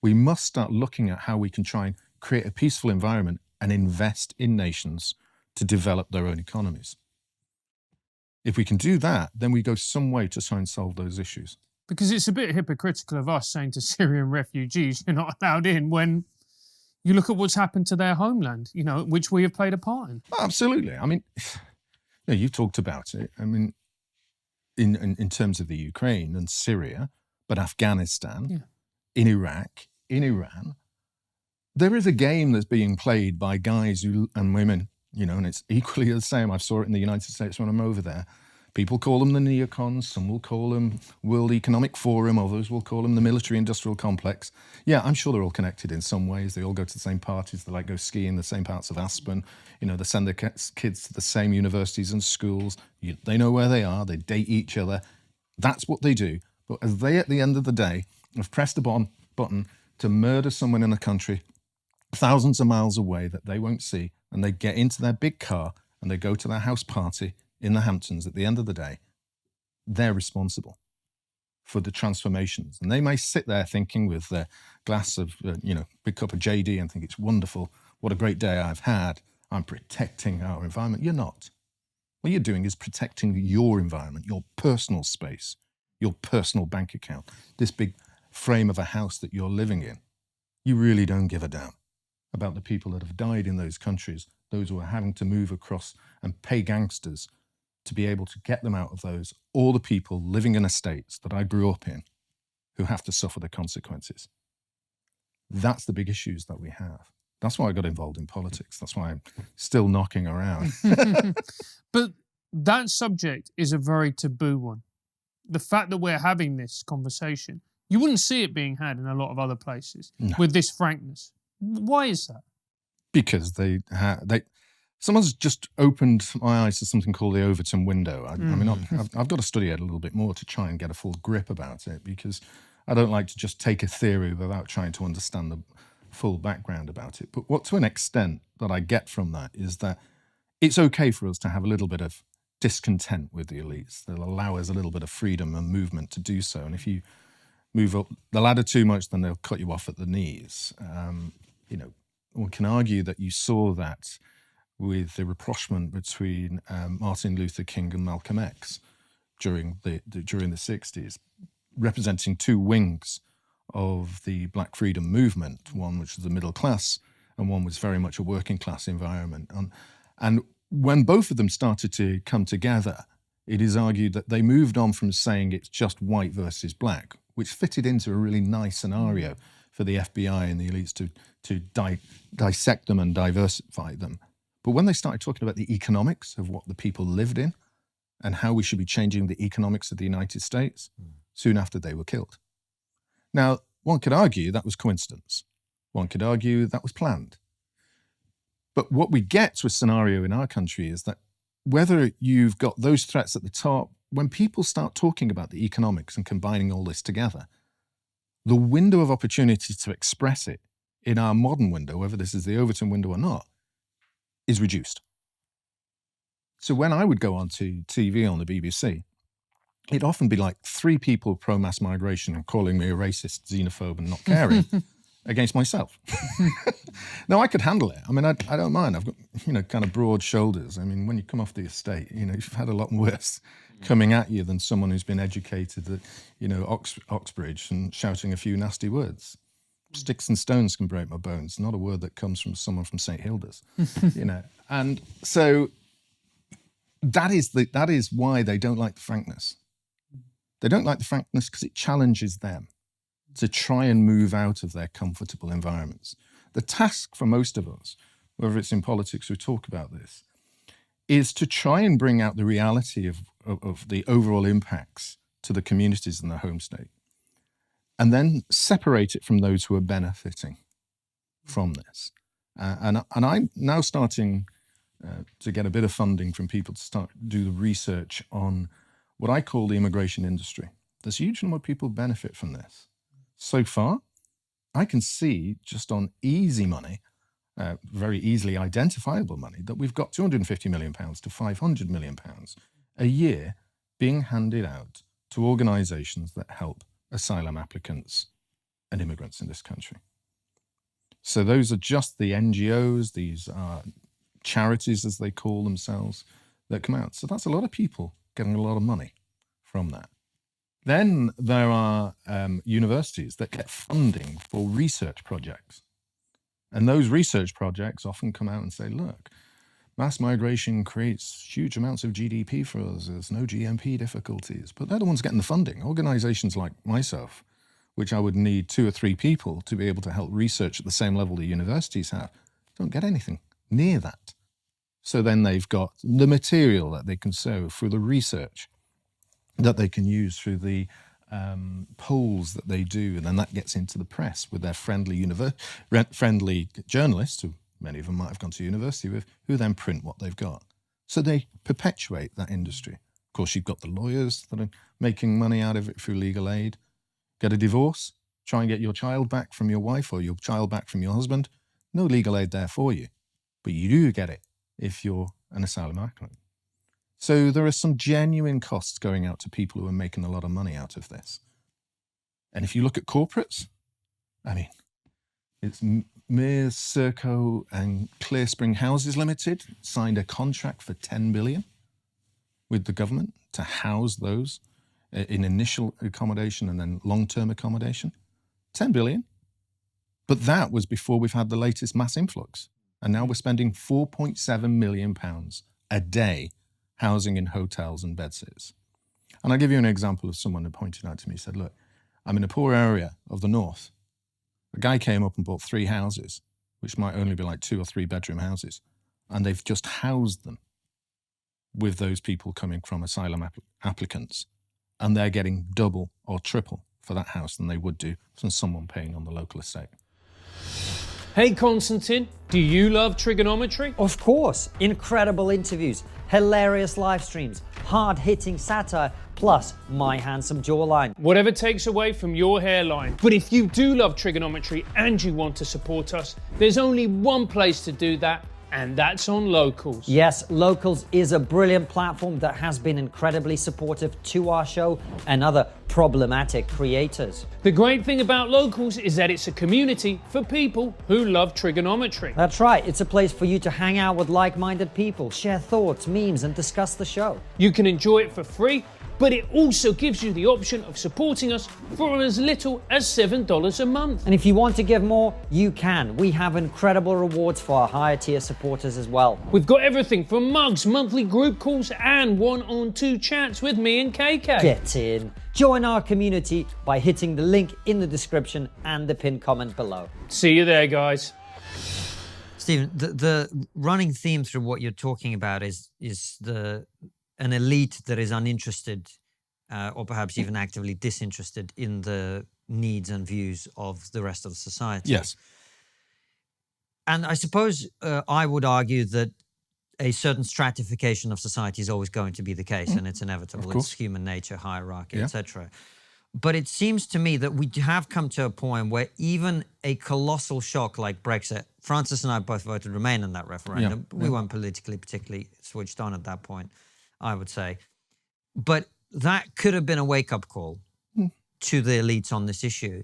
We must start looking at how we can try and create a peaceful environment and invest in nations to develop their own economies. If we can do that, then we go some way to try and solve those issues. Because it's a bit hypocritical of us saying to Syrian refugees, you're not allowed in, when you look at what's happened to their homeland, you know, which we have played a part in. Absolutely. I mean, you've talked about it. I mean, in terms of the Ukraine and Syria, but Afghanistan, in Iraq, in Iran. There is a game that's being played by guys and women, and it's equally the same. I saw it in the United States when I'm over there. People call them the neocons, some will call them World Economic Forum, others will call them the military-industrial complex. Yeah, I'm sure they're all connected in some ways. They all go to the same parties, they like go skiing the same parts of Aspen, they send their kids to the same universities and schools. They know where they are, they date each other. That's what they do. But as they, at the end of the day, have pressed a button to murder someone in a country thousands of miles away that they won't see, and they get into their big car and they go to their house party in the Hamptons, at the end of the day, they're responsible for the transformations. And they may sit there thinking with their glass of, big cup of JD and think it's wonderful, what a great day I've had, I'm protecting our environment. You're not. What you're doing is protecting your environment, your personal space, your personal bank account, this big frame of a house that you're living in. You really don't give a damn about the people that have died in those countries, those who are having to move across and pay gangsters to be able to get them out of those, or the people living in estates that I grew up in who have to suffer the consequences. That's the big issues that we have. That's why I got involved in politics. That's why I'm still knocking around. But that subject is a very taboo one. The fact that we're having this conversation, you wouldn't see it being had in a lot of other places with this frankness. Why is that? Because someone's just opened my eyes to something called the Overton Window. I mean, I've got to study it a little bit more to try and get a full grip about it, because I don't like to just take a theory without trying to understand the full background about it. But what, to an extent, that I get from that is that it's okay for us to have a little bit of discontent with the elites. They'll allow us a little bit of freedom and movement to do so. And if you move up the ladder too much, then they'll cut you off at the knees. One can argue that you saw that with the rapprochement between Martin Luther King and Malcolm X during the 60s, representing two wings of the Black freedom movement, one which was the middle class and one was very much a working class environment. And when both of them started to come together, it is argued that they moved on from saying it's just white versus black, which fitted into a really nice scenario for the FBI and the elites to dissect them and diversify them. But when they started talking about the economics of what the people lived in and how we should be changing the economics of the United States, soon after they were killed. Now, one could argue that was coincidence. One could argue that was planned. But what we get to a scenario in our country is that whether you've got those threats at the top, when people start talking about the economics and combining all this together, the window of opportunity to express it in our modern window, whether this is the Overton window or not, is reduced. So when I would go onto TV on the BBC, it'd often be like 3 people pro-mass migration and calling me a racist, xenophobe and not caring against myself. Now, I could handle it. I mean, I don't mind. I've got, kind of broad shoulders. I mean, when you come off the estate, you've had a lot worse coming at you than someone who's been educated at, Oxbridge and shouting a few nasty words. Sticks and stones can break my bones, not a word that comes from someone from St. Hilda's, And so that is why they don't like the frankness. They don't like the frankness because it challenges them to try and move out of their comfortable environments. The task for most of us, whether it's in politics, we talk about this, is to try and bring out the reality of the overall impacts to the communities in the home state, and then separate it from those who are benefiting from this. And I'm now starting to get a bit of funding from people to start do the research on what I call the immigration industry. There's a huge number of people who benefit from this. So far, I can see just on easy money, very easily identifiable money, that we've got £250 million to £500 million a year being handed out to organisations that help asylum applicants and immigrants in this country. So those are just the NGOs, these are charities, as they call themselves, that come out. So that's a lot of people getting a lot of money from that. Then there are universities that get funding for research projects. And those research projects often come out and say, look, mass migration creates huge amounts of GDP for us. There's no GMP difficulties. But they're the ones getting the funding. Organizations like myself, which I would need 2 or 3 people to be able to help research at the same level the universities have, don't get anything near that. So then they've got the material that they can sow through the research that they can use through the polls that they do, and then that gets into the press with their friendly journalists, who many of them might have gone to university with, who then print what they've got. So they perpetuate that industry. Of course, you've got the lawyers that are making money out of it through legal aid. Get a divorce, try and get your child back from your wife or your child back from your husband. No legal aid there for you, but you do get it if you're an asylum applicant. So there are some genuine costs going out to people who are making a lot of money out of this. And if you look at corporates, I mean, it's Mears, Serco and Clear Spring Houses Limited signed a contract for 10 billion with the government to house those in initial accommodation and then long-term accommodation. 10 billion. But that was before we've had the latest mass influx. And now we're spending £4.7 million a day housing in hotels and bedsitters. And I'll give you an example of someone who pointed out to me, said, look, I'm in a poor area of the north. A guy came up and bought 3 houses, which might only be like 2 or 3 bedroom houses. And they've just housed them with those people coming from asylum applicants. And they're getting double or triple for that house than they would do from someone paying on the local estate. Hey Konstantin, do you love trigonometry? Of course, incredible interviews, hilarious live streams, hard-hitting satire, plus my handsome jawline. Whatever takes away from your hairline. But if you do love trigonometry and you want to support us, there's only one place to do that, and that's on Locals. Yes, Locals is a brilliant platform that has been incredibly supportive to our show and other problematic creators. The great thing about Locals is that it's a community for people who love trigonometry. That's right, it's a place for you to hang out with like-minded people, share thoughts, memes, and discuss the show. You can enjoy it for free, but it also gives you the option of supporting us for as little as $7 a month. And if you want to give more, you can. We have incredible rewards for our higher tier supporters as well. We've got everything from mugs, monthly group calls, and 1-on-2 chats with me and KK. Get in. Join our community by hitting the link in the description and the pinned comment below. See you there, guys. Stephen, the running theme through what you're talking about is an elite that is uninterested or perhaps even actively disinterested in the needs and views of the rest of society. Yes. And I suppose I would argue that a certain stratification of society is always going to be the case, and it's inevitable. It's human nature, hierarchy, etc. But it seems to me that we have come to a point where even a colossal shock like Brexit, Francis and I both voted Remain in that referendum. We weren't politically particularly switched on at that point, I would say. But that could have been a wake-up call to the elites on this issue.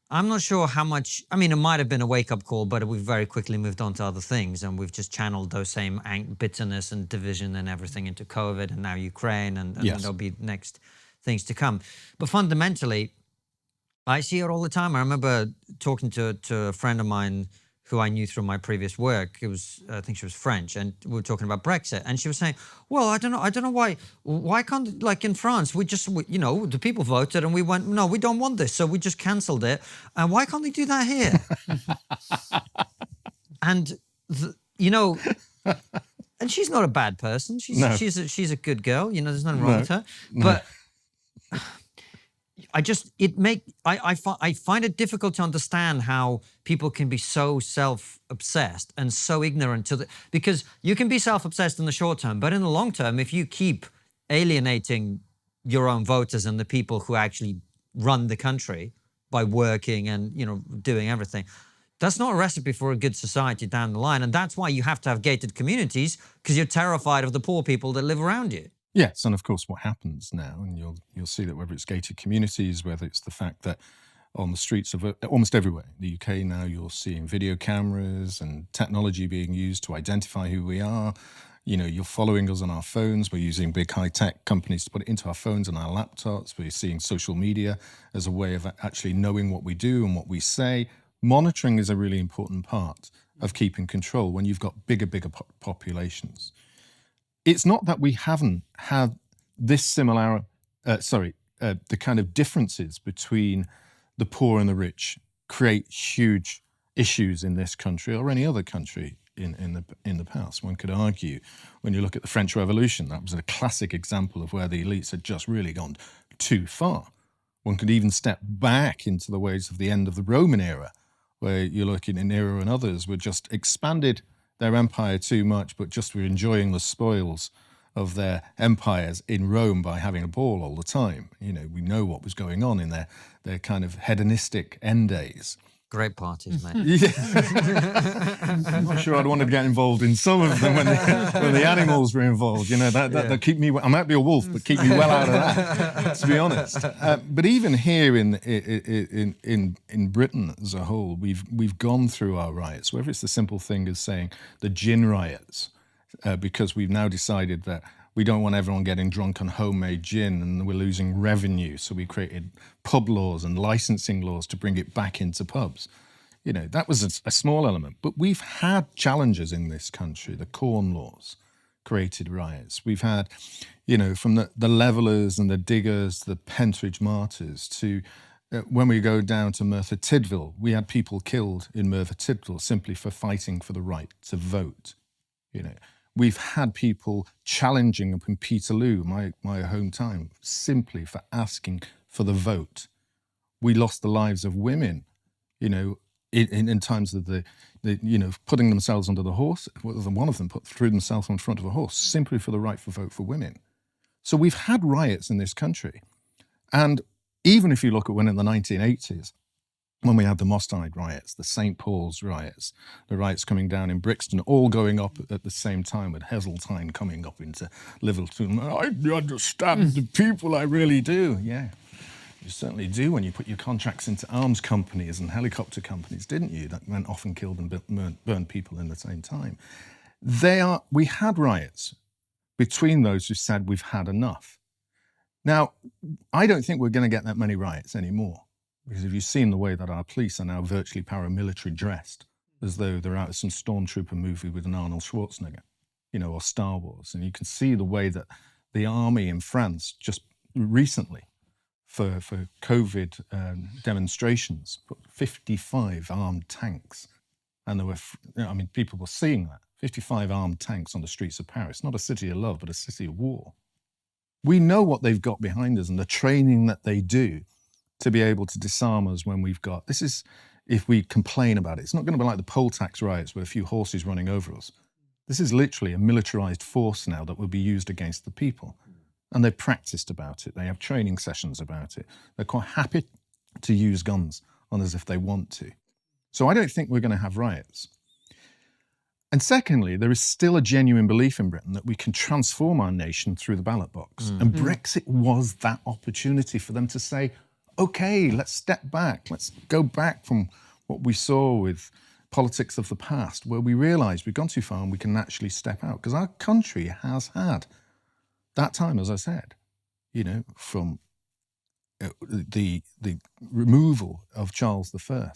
I'm not sure how much, I mean, it might have been a wake-up call, but we've very quickly moved on to other things, and we've just channeled those same bitterness and division and everything into COVID and now Ukraine, and there'll be next things to come. But fundamentally, I see it all the time. I remember talking to a friend of mine who I knew through my previous work. It was, I think she was French, and we were talking about Brexit, and she was saying, well, I don't know why can't, like in France, you know, the people voted and we went, no, we don't want this, so we just cancelled it, and why can't they do that here? And, you know, and she's not a bad person, she's a good girl, you know, there's nothing wrong with her, but I find it difficult to understand how people can be so self-obsessed and so ignorant because you can be self-obsessed in the short term, but in the long term, if you keep alienating your own voters and the people who actually run the country by working and, you know, doing everything, that's not a recipe for a good society down the line. And that's why you have to have gated communities, because you're terrified of the poor people that live around you. Yes, and of course what happens now, and you'll see that whether it's gated communities, whether it's the fact that on the streets of almost everywhere in the UK now, you're seeing video cameras and technology being used to identify who we are. You know, you're following us on our phones. We're using big high-tech companies to put it into our phones and our laptops. We're seeing social media as a way of actually knowing what we do and what we say. Monitoring is a really important part. of keeping control when you've got bigger populations. It's not that we haven't had this similar, the kind of differences between the poor and the rich create huge issues in this country or any other country in the past. One could argue, when you look at the French Revolution, that was a classic example of where the elites had just really gone too far. One could even step back into the ways of the end of the Roman era, where you're looking at Nero and others were just expanded their empire too much, but just were enjoying the spoils of their empires in Rome by having a ball all the time. You know, we know what was going on in their kind of hedonistic end days. Great parties, mate. Yeah. I'm not sure I'd want to get involved in some of them when the animals were involved. You know, that keep me. I might be a wolf, but keep me well out of that. To be honest, but even here in Britain as a whole, we've gone through our riots. Whether it's the simple thing as saying the gin riots, because we've now decided that we don't want everyone getting drunk on homemade gin and we're losing revenue. So we created pub laws and licensing laws to bring it back into pubs. You know, that was a small element. But we've had challenges in this country. The Corn Laws created riots. We've had, you know, from the Levellers and the Diggers, the Pentridge Martyrs, to when we go down to Merthyr Tydfil, we had people killed in Merthyr Tydfil simply for fighting for the right to vote, you know. We've had people challenging up in Peterloo, my hometown, simply for asking for the vote. We lost the lives of women, you know, in times of the you know, putting themselves under the horse. One of them threw themselves in front of a horse simply for the right for vote for women. So we've had riots in this country. And even if you look at when in the 1980s, when we had the Mostide riots, the St. Paul's riots, the riots coming down in Brixton, all going up at the same time, with Heseltine coming up into Liverpool. I understand the people, I really do. Yeah, you certainly do when you put your contracts into arms companies and helicopter companies, didn't you? That went off and killed and burned people in the same time. We had riots between those who said we've had enough. Now, I don't think we're going to get that many riots anymore. Because if you've seen the way that our police are now virtually paramilitary dressed, as though they're out of some Stormtrooper movie with an Arnold Schwarzenegger, you know, or Star Wars. And you can see the way that the army in France just recently, for COVID demonstrations, put 55 armed tanks. And there were, people were seeing that. 55 armed tanks on the streets of Paris. Not a city of love, but a city of war. We know what they've got behind us and the training that they do to be able to disarm us when we've got, this is, if we complain about it, it's not going to be like the poll tax riots with a few horses running over us. This is literally a militarized force now that will be used against the people. And they've practiced about it. They have training sessions about it. They're quite happy to use guns on us if they want to. So I don't think we're going to have riots. And secondly, there is still a genuine belief in Britain that we can transform our nation through the ballot box. And Brexit was that opportunity for them to say, okay, let's step back. Let's go back from what we saw with politics of the past, where we realised we've gone too far and we can actually step out. Because our country has had that time, as I said, you know, from the removal of Charles I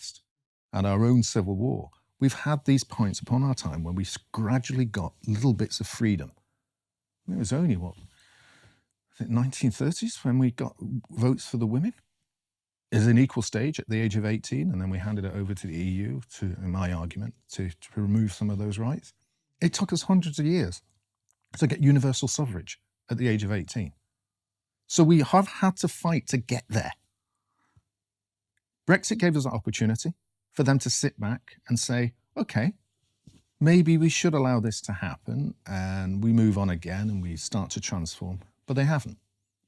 and our own civil war. We've had these points upon our time when we gradually got little bits of freedom. It was only, 1930s when we got votes for the women? Is an equal stage at the age of 18, and then we handed it over to the EU, in my argument, to remove some of those rights. It took us hundreds of years to get universal suffrage at the age of 18. So we have had to fight to get there. Brexit gave us an opportunity for them to sit back and say, okay, maybe we should allow this to happen, and we move on again and we start to transform, but they haven't.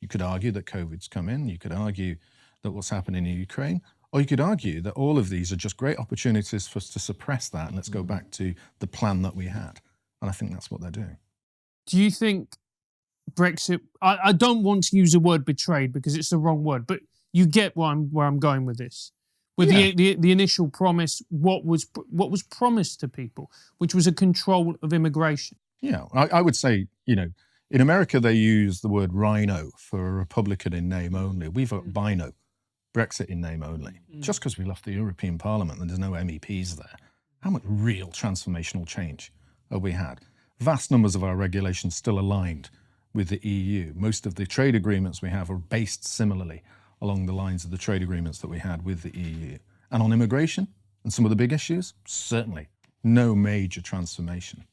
You could argue that COVID's come in, you could argue that what's happening in Ukraine, or you could argue that all of these are just great opportunities for us to suppress that and let's go back to the plan that we had. And I think that's what they're doing. Do you think Brexit, I don't want to use the word betrayed because it's the wrong word, but you get where I'm going with this. With the initial promise, what was promised to people, which was a control of immigration. Yeah, I would say, you know, in America they use the word rhino for a Republican in name only. We've got Bino, Brexit in name only. Just because we left the European Parliament and there's no MEPs there, How much real transformational change have we had? Vast numbers of our regulations still aligned with the EU. Most of the trade agreements we have are based similarly along the lines of the trade agreements that we had with the EU. And on immigration and some of the big issues, certainly no major transformation.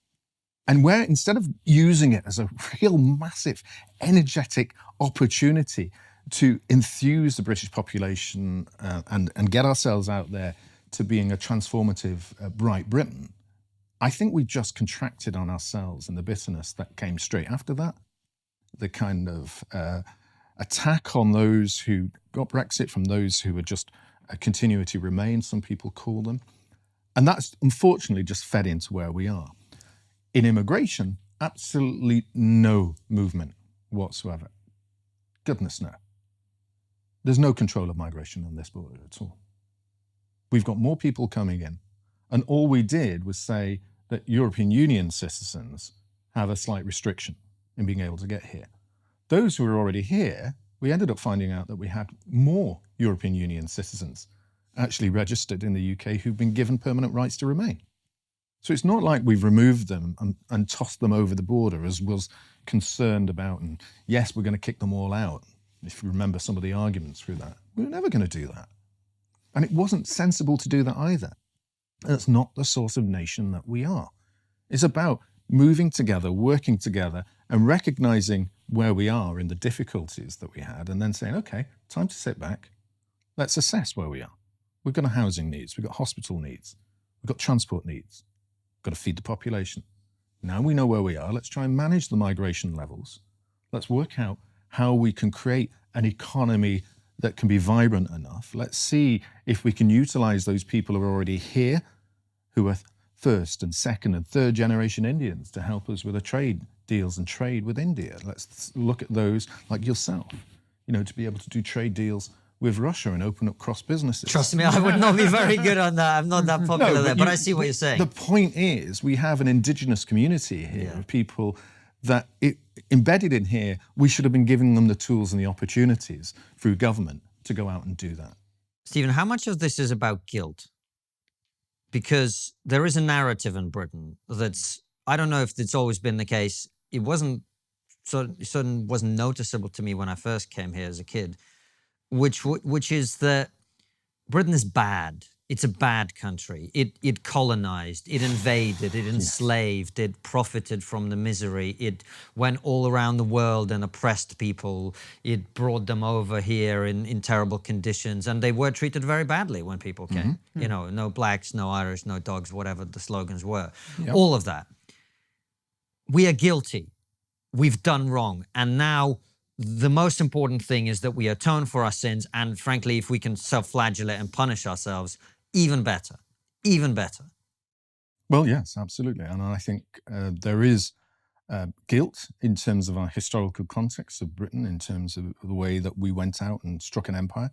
And where instead of using it as a real massive, energetic opportunity to enthuse the British population and get ourselves out there to being a transformative, bright Britain, I think we just contracted on ourselves and the bitterness that came straight after that. The kind of attack on those who got Brexit from those who were just a continuity remain, some people call them. And that's unfortunately just fed into where we are. In immigration, absolutely no movement whatsoever. Goodness no. There's no control of migration on this border at all. We've got more people coming in, and all we did was say that European Union citizens have a slight restriction in being able to get here. Those who were already here, we ended up finding out that we had more European Union citizens actually registered in the UK who've been given permanent rights to remain. So it's not like we've removed them and tossed them over the border as was concerned about, and yes, we're going to kick them all out. If you remember some of the arguments through that, we were never going to do that. And it wasn't sensible to do that either. That's not the sort of nation that we are. It's about moving together, working together, and recognizing where we are in the difficulties that we had, and then saying, okay, time to sit back. Let's assess where we are. We've got housing needs, we've got hospital needs, we've got transport needs, we've got to feed the population. Now we know where we are, let's try and manage the migration levels. Let's work out how we can create an economy that can be vibrant enough. Let's see if we can utilize those people who are already here, who are first and second and third generation Indians, to help us with the trade deals and trade with India. Let's look at those like yourself, to be able to do trade deals with Russia and open up cross businesses. Trust me, I would not be very good on that. I'm not that popular there, but I see what you're saying. The point is, we have an indigenous community here of people that embedded in here, we should have been giving them the tools and the opportunities through government to go out and do that. Stephen, how much of this is about guilt? Because there is a narrative in Britain that's, I don't know if it's always been the case. It wasn't noticeable to me when I first came here as a kid, which is that Britain is bad. It's a bad country. It colonized, it invaded, it enslaved, it profited from the misery. It went all around the world and oppressed people. It brought them over here in terrible conditions, and they were treated very badly when people came. No blacks, no Irish, no dogs, whatever the slogans were. All of that. We are guilty. We've done wrong. And now the most important thing is that we atone for our sins, and frankly, if we can self-flagellate and punish ourselves, even better, even better. Well, yes, absolutely. And I think there is guilt in terms of our historical context of Britain, in terms of the way that we went out and struck an empire.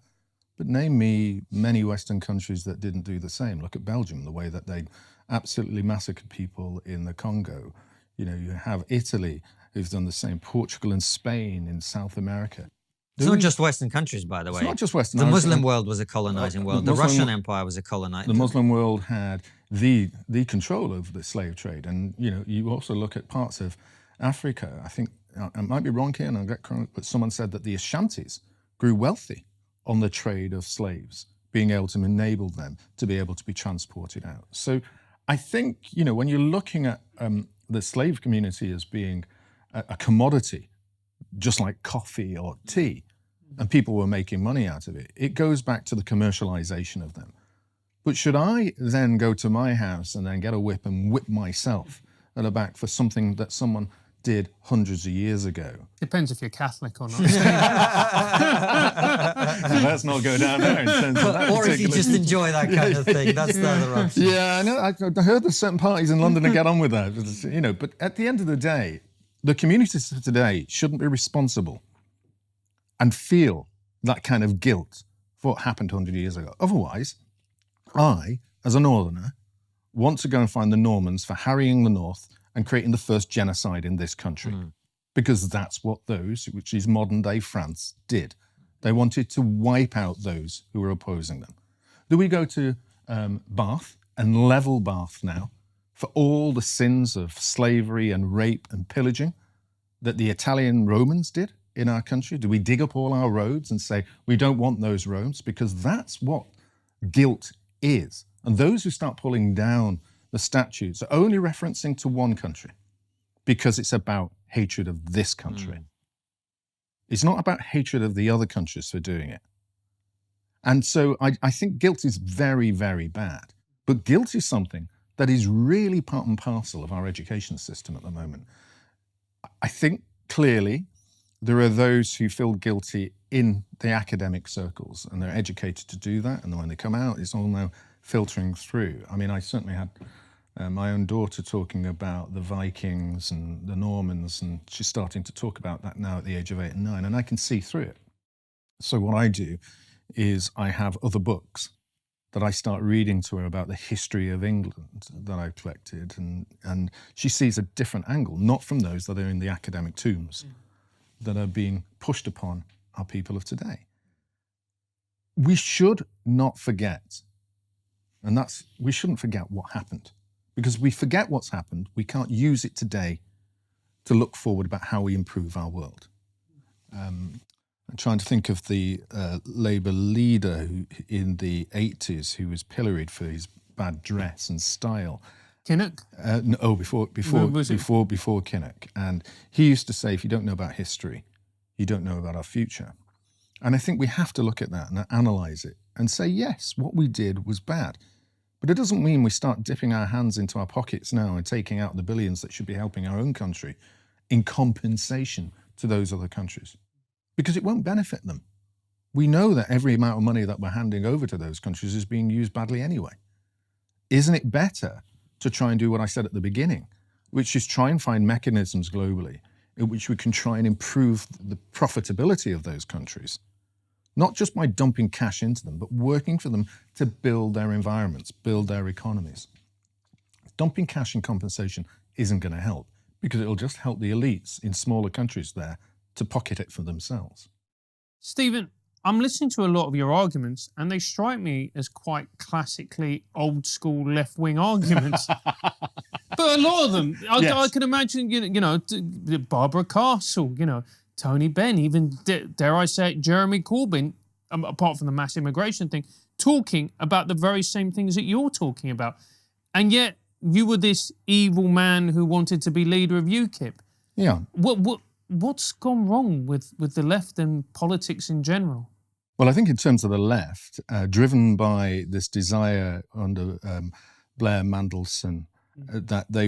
But name me many Western countries that didn't do the same. Look at Belgium, the way that they absolutely massacred people in the Congo. You have Italy, who's done the same, Portugal and Spain in South America. It's not just Western countries, by the way. It's not just Western. The Muslim world was a colonizing world. The Russian Empire was a colonizing. The Muslim world had the control over the slave trade. And, you also look at parts of Africa. I think, I might be wrong here, and I'll get correct, but someone said that the Ashantis grew wealthy on the trade of slaves, being able to enable them to be able to be transported out. So I think, when you're looking at the slave community as being a commodity, just like coffee or tea, and people were making money out of it, it goes back to the commercialization of them. But should I then go to my house and then get a whip and whip myself at the back for something that someone did hundreds of years ago? Depends if you're Catholic or not. Let's not go down there in terms of that. Or if you just enjoy that kind of thing, that's the other option. Yeah, I know. I heard there's certain parties in London that get on with that. But at the end of the day, the communities of today shouldn't be responsible and feel that kind of guilt for what happened 100 years ago. Otherwise, I, as a northerner, want to go and find the Normans for harrying the north and creating the first genocide in this country. Because that's what those, which is modern day France, did. They wanted to wipe out those who were opposing them. Do we go to Bath and level bath now for all the sins of slavery and rape and pillaging that the Italian Romans did in our country? Do we dig up all our roads and say, we don't want those roads? Because that's what guilt is. And those who start pulling down the statutes are only referencing to one country because it's about hatred of this country. It's not about hatred of the other countries for doing it. And so I think guilt is very, very bad. But guilt is something that is really part and parcel of our education system at the moment. I think clearly there are those who feel guilty in the academic circles, and they're educated to do that. And then when they come out, it's all now filtering through. I mean, I certainly had my own daughter talking about the Vikings and the Normans, and she's starting to talk about that now at the age of 8 and 9, and I can see through it. So what I do is I have other books that I start reading to her about the history of England that I've collected, and she sees a different angle, not from those that are in the academic tombs that are being pushed upon our people of today. We should not forget, and we shouldn't forget what happened, because if we forget what's happened, we can't use it today to look forward about how we improve our world. I'm trying to think of the Labour leader who, in the 80s, who was pilloried for his bad dress and style. Kinnock? No, before Kinnock. And he used to say, if you don't know about history, you don't know about our future. And I think we have to look at that and analyse it and say, yes, what we did was bad. But it doesn't mean we start dipping our hands into our pockets now and taking out the billions that should be helping our own country in compensation to those other countries, because it won't benefit them. We know that every amount of money that we're handing over to those countries is being used badly anyway. Isn't it better to try and do what I said at the beginning, which is try and find mechanisms globally in which we can try and improve the profitability of those countries, not just by dumping cash into them, but working for them to build their environments, build their economies. Dumping cash in compensation isn't going to help, because it'll just help the elites in smaller countries there to pocket it for themselves. Stephen, I'm listening to a lot of your arguments, and they strike me as quite classically old school left wing arguments. But a lot of them, I can imagine, Barbara Castle, Tony Benn, even dare I say it, Jeremy Corbyn, apart from the mass immigration thing, talking about the very same things that you're talking about. And yet you were this evil man who wanted to be leader of UKIP. Yeah. What's gone wrong with the left and politics in general? Well, I think in terms of the left, driven by this desire under Blair Mandelson, that they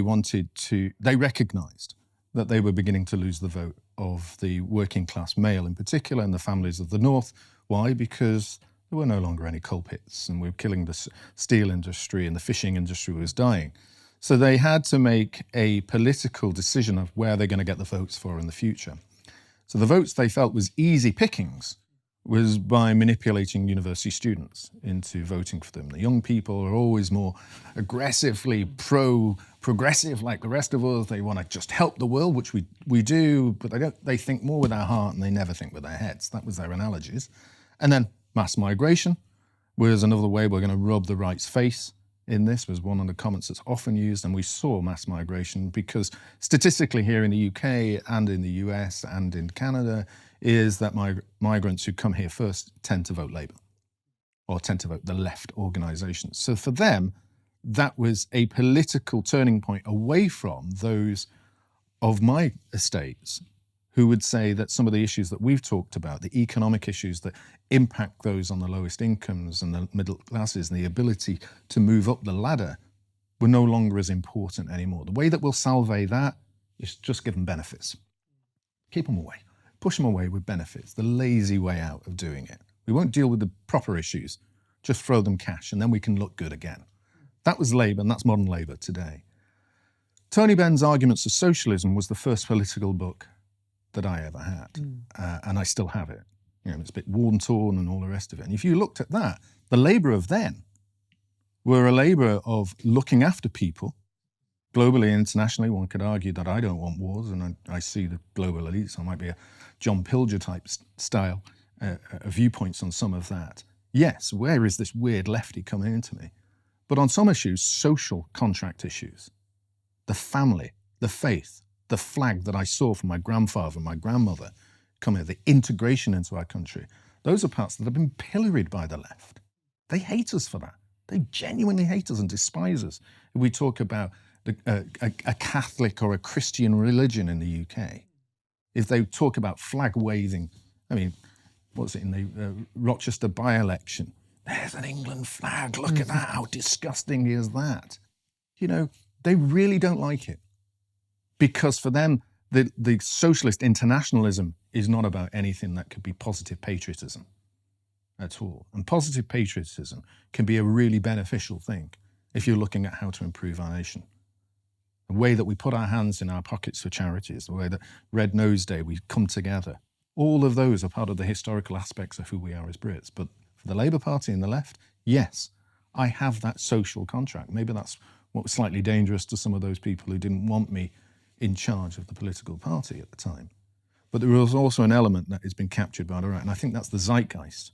recognised that they were beginning to lose the vote of the working class male in particular, and the families of the North. Why? Because there were no longer any coal pits, and we were killing the steel industry, and the fishing industry was dying. So they had to make a political decision of where they're going to get the votes for in the future. So the votes they felt was easy pickings was by manipulating university students into voting for them. The young people are always more aggressively progressive like the rest of us. They want to just help the world, which we do, but they think more with their heart and they never think with their heads. That was their analogies. And then mass migration was another way we're going to rub the right's face in this, was one of the comments that's often used. And we saw mass migration because statistically here in the UK and in the US and in Canada is that migrants who come here first tend to vote Labour or tend to vote the left organisations. So for them, that was a political turning point away from those of my estates who would say that some of the issues that we've talked about, the economic issues that impact those on the lowest incomes and the middle classes and the ability to move up the ladder, were no longer as important anymore. The way that we'll salve that is just give them benefits. Keep them away. Push them away with benefits, the lazy way out of doing it. We won't deal with the proper issues, just throw them cash and then we can look good again. That was Labour, and that's modern Labour today. Tony Benn's Arguments of Socialism was the first political book that I ever had, and I still have it. It's a bit worn-torn and all the rest of it. And if you looked at that, the Labour of then were a Labour of looking after people. Globally and internationally, one could argue that I don't want wars, and I see the global elites. I might be a John Pilger type style viewpoints on some of that. Yes, where is this weird lefty coming into me? But on some issues, social contract issues, the family, the faith, the flag that I saw from my grandfather and my grandmother coming, the integration into our country, those are parts that have been pilloried by the left. They hate us for that. They genuinely hate us and despise us. If we talk about a Catholic or a Christian religion in the UK, if they talk about flag waving, I mean, what's it in the Rochester by-election? There's an England flag, look at that, how disgusting is that? You know, they really don't like it. Because for them, the socialist internationalism is not about anything that could be positive patriotism at all. And positive patriotism can be a really beneficial thing if you're looking at how to improve our nation. The way that we put our hands in our pockets for charities, the way that Red Nose Day, we come together. All of those are part of the historical aspects of who we are as Brits. But for the Labour Party and the left, yes, I have that social contract. Maybe that's what was slightly dangerous to some of those people who didn't want me in charge of the political party at the time. But there was also an element that has been captured by the right, and I think that's the zeitgeist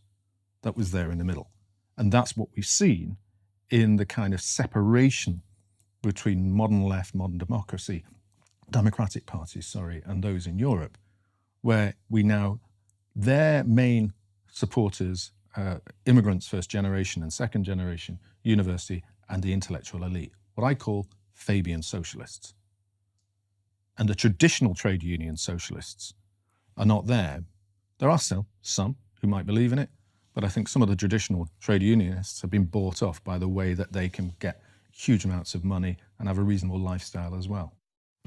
that was there in the middle. And that's what we've seen in the kind of separation between modern left, modern democracy, democratic parties, and those in Europe, where we now, their main supporters, immigrants, first generation and second generation, university, and the intellectual elite, what I call Fabian socialists. And the traditional trade union socialists are not there. There are still some who might believe in it, but I think some of the traditional trade unionists have been bought off by the way that they can get huge amounts of money and have a reasonable lifestyle as well.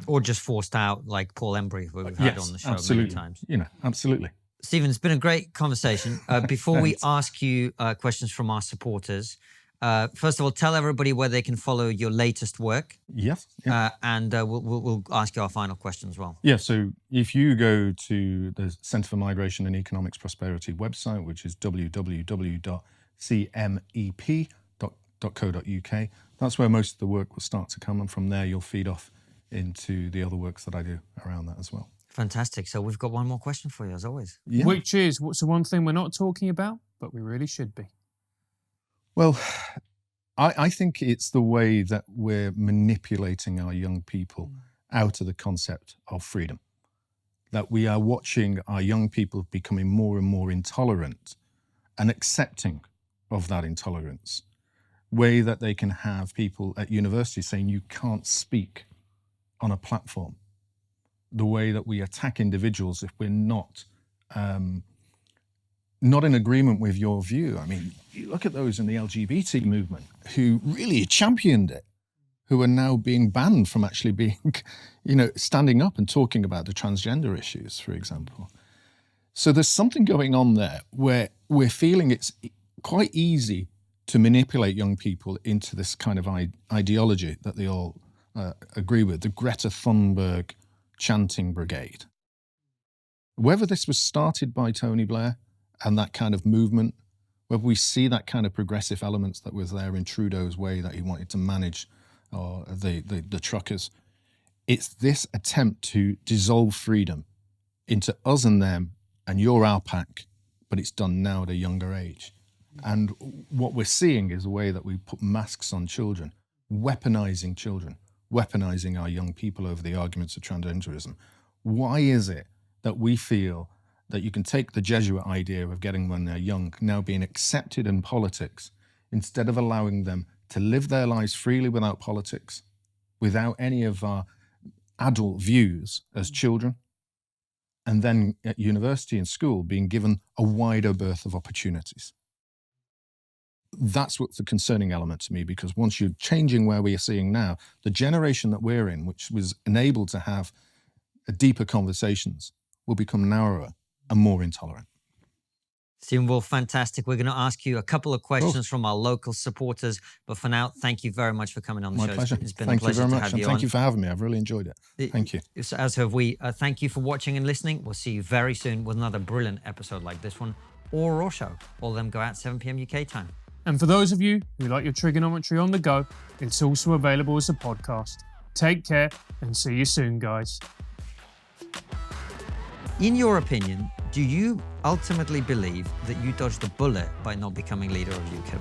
Or just forced out, like Paul Embry, who we've had on the show many times. You know, absolutely. Stephen, it's been a great conversation. Before we ask you questions from our supporters, first of all, tell everybody where they can follow your latest work. Yes. And we'll ask you our final question as well. Yeah, so if you go to the Centre for Migration and Economics Prosperity website, which is www.cmep.co.uk, that's where most of the work will start to come. And from there, you'll feed off into the other works that I do around that as well. Fantastic. So we've got one more question for you, as always. Yeah. Which is, what's the one thing we're not talking about, but we really should be? Well, I think it's the way that we're manipulating our young people out of the concept of freedom. That we are watching our young people becoming more and more intolerant and accepting of that intolerance. Way that they can have people at university saying you can't speak on a platform. The way that we attack individuals if we're not in agreement with your view. I mean, you look at those in the LGBT movement who really championed it, who are now being banned from actually being, standing up and talking about the transgender issues, for example. So there's something going on there where we're feeling it's quite easy to manipulate young people into this kind of ideology that they all agree with, the Greta Thunberg chanting brigade. Whether this was started by Tony Blair and that kind of movement, whether we see that kind of progressive elements that was there in Trudeau's way that he wanted to manage the truckers, it's this attempt to dissolve freedom into us and them and you're our pack, but it's done now at a younger age. And what we're seeing is a way that we put masks on children, weaponizing children, weaponizing our young people over the arguments of transgenderism. Why is it that we feel that you can take the Jesuit idea of getting when they're young, now being accepted in politics, instead of allowing them to live their lives freely without politics, without any of our adult views as children, and then at university and school being given a wider berth of opportunities? That's what's the concerning element to me, because once you're changing where we are seeing now, the generation that we're in, which was enabled to have deeper conversations, will become narrower and more intolerant. Stephen Woolfe, fantastic. We're going to ask you a couple of questions from our local supporters, but for now, thank you very much for coming on the show. My pleasure. It's been Thank a pleasure you very to much, have and you thank on. you for having me. I've really enjoyed it. Thank you. As have we. Thank you for watching and listening. We'll see you very soon with another brilliant episode like this one, or Raw Show. All of them go out 7 p.m. UK time. And for those of you who like your trigonometry on the go, it's also available as a podcast. Take care and see you soon, guys. In your opinion, do you ultimately believe that you dodged a bullet by not becoming leader of UKIP?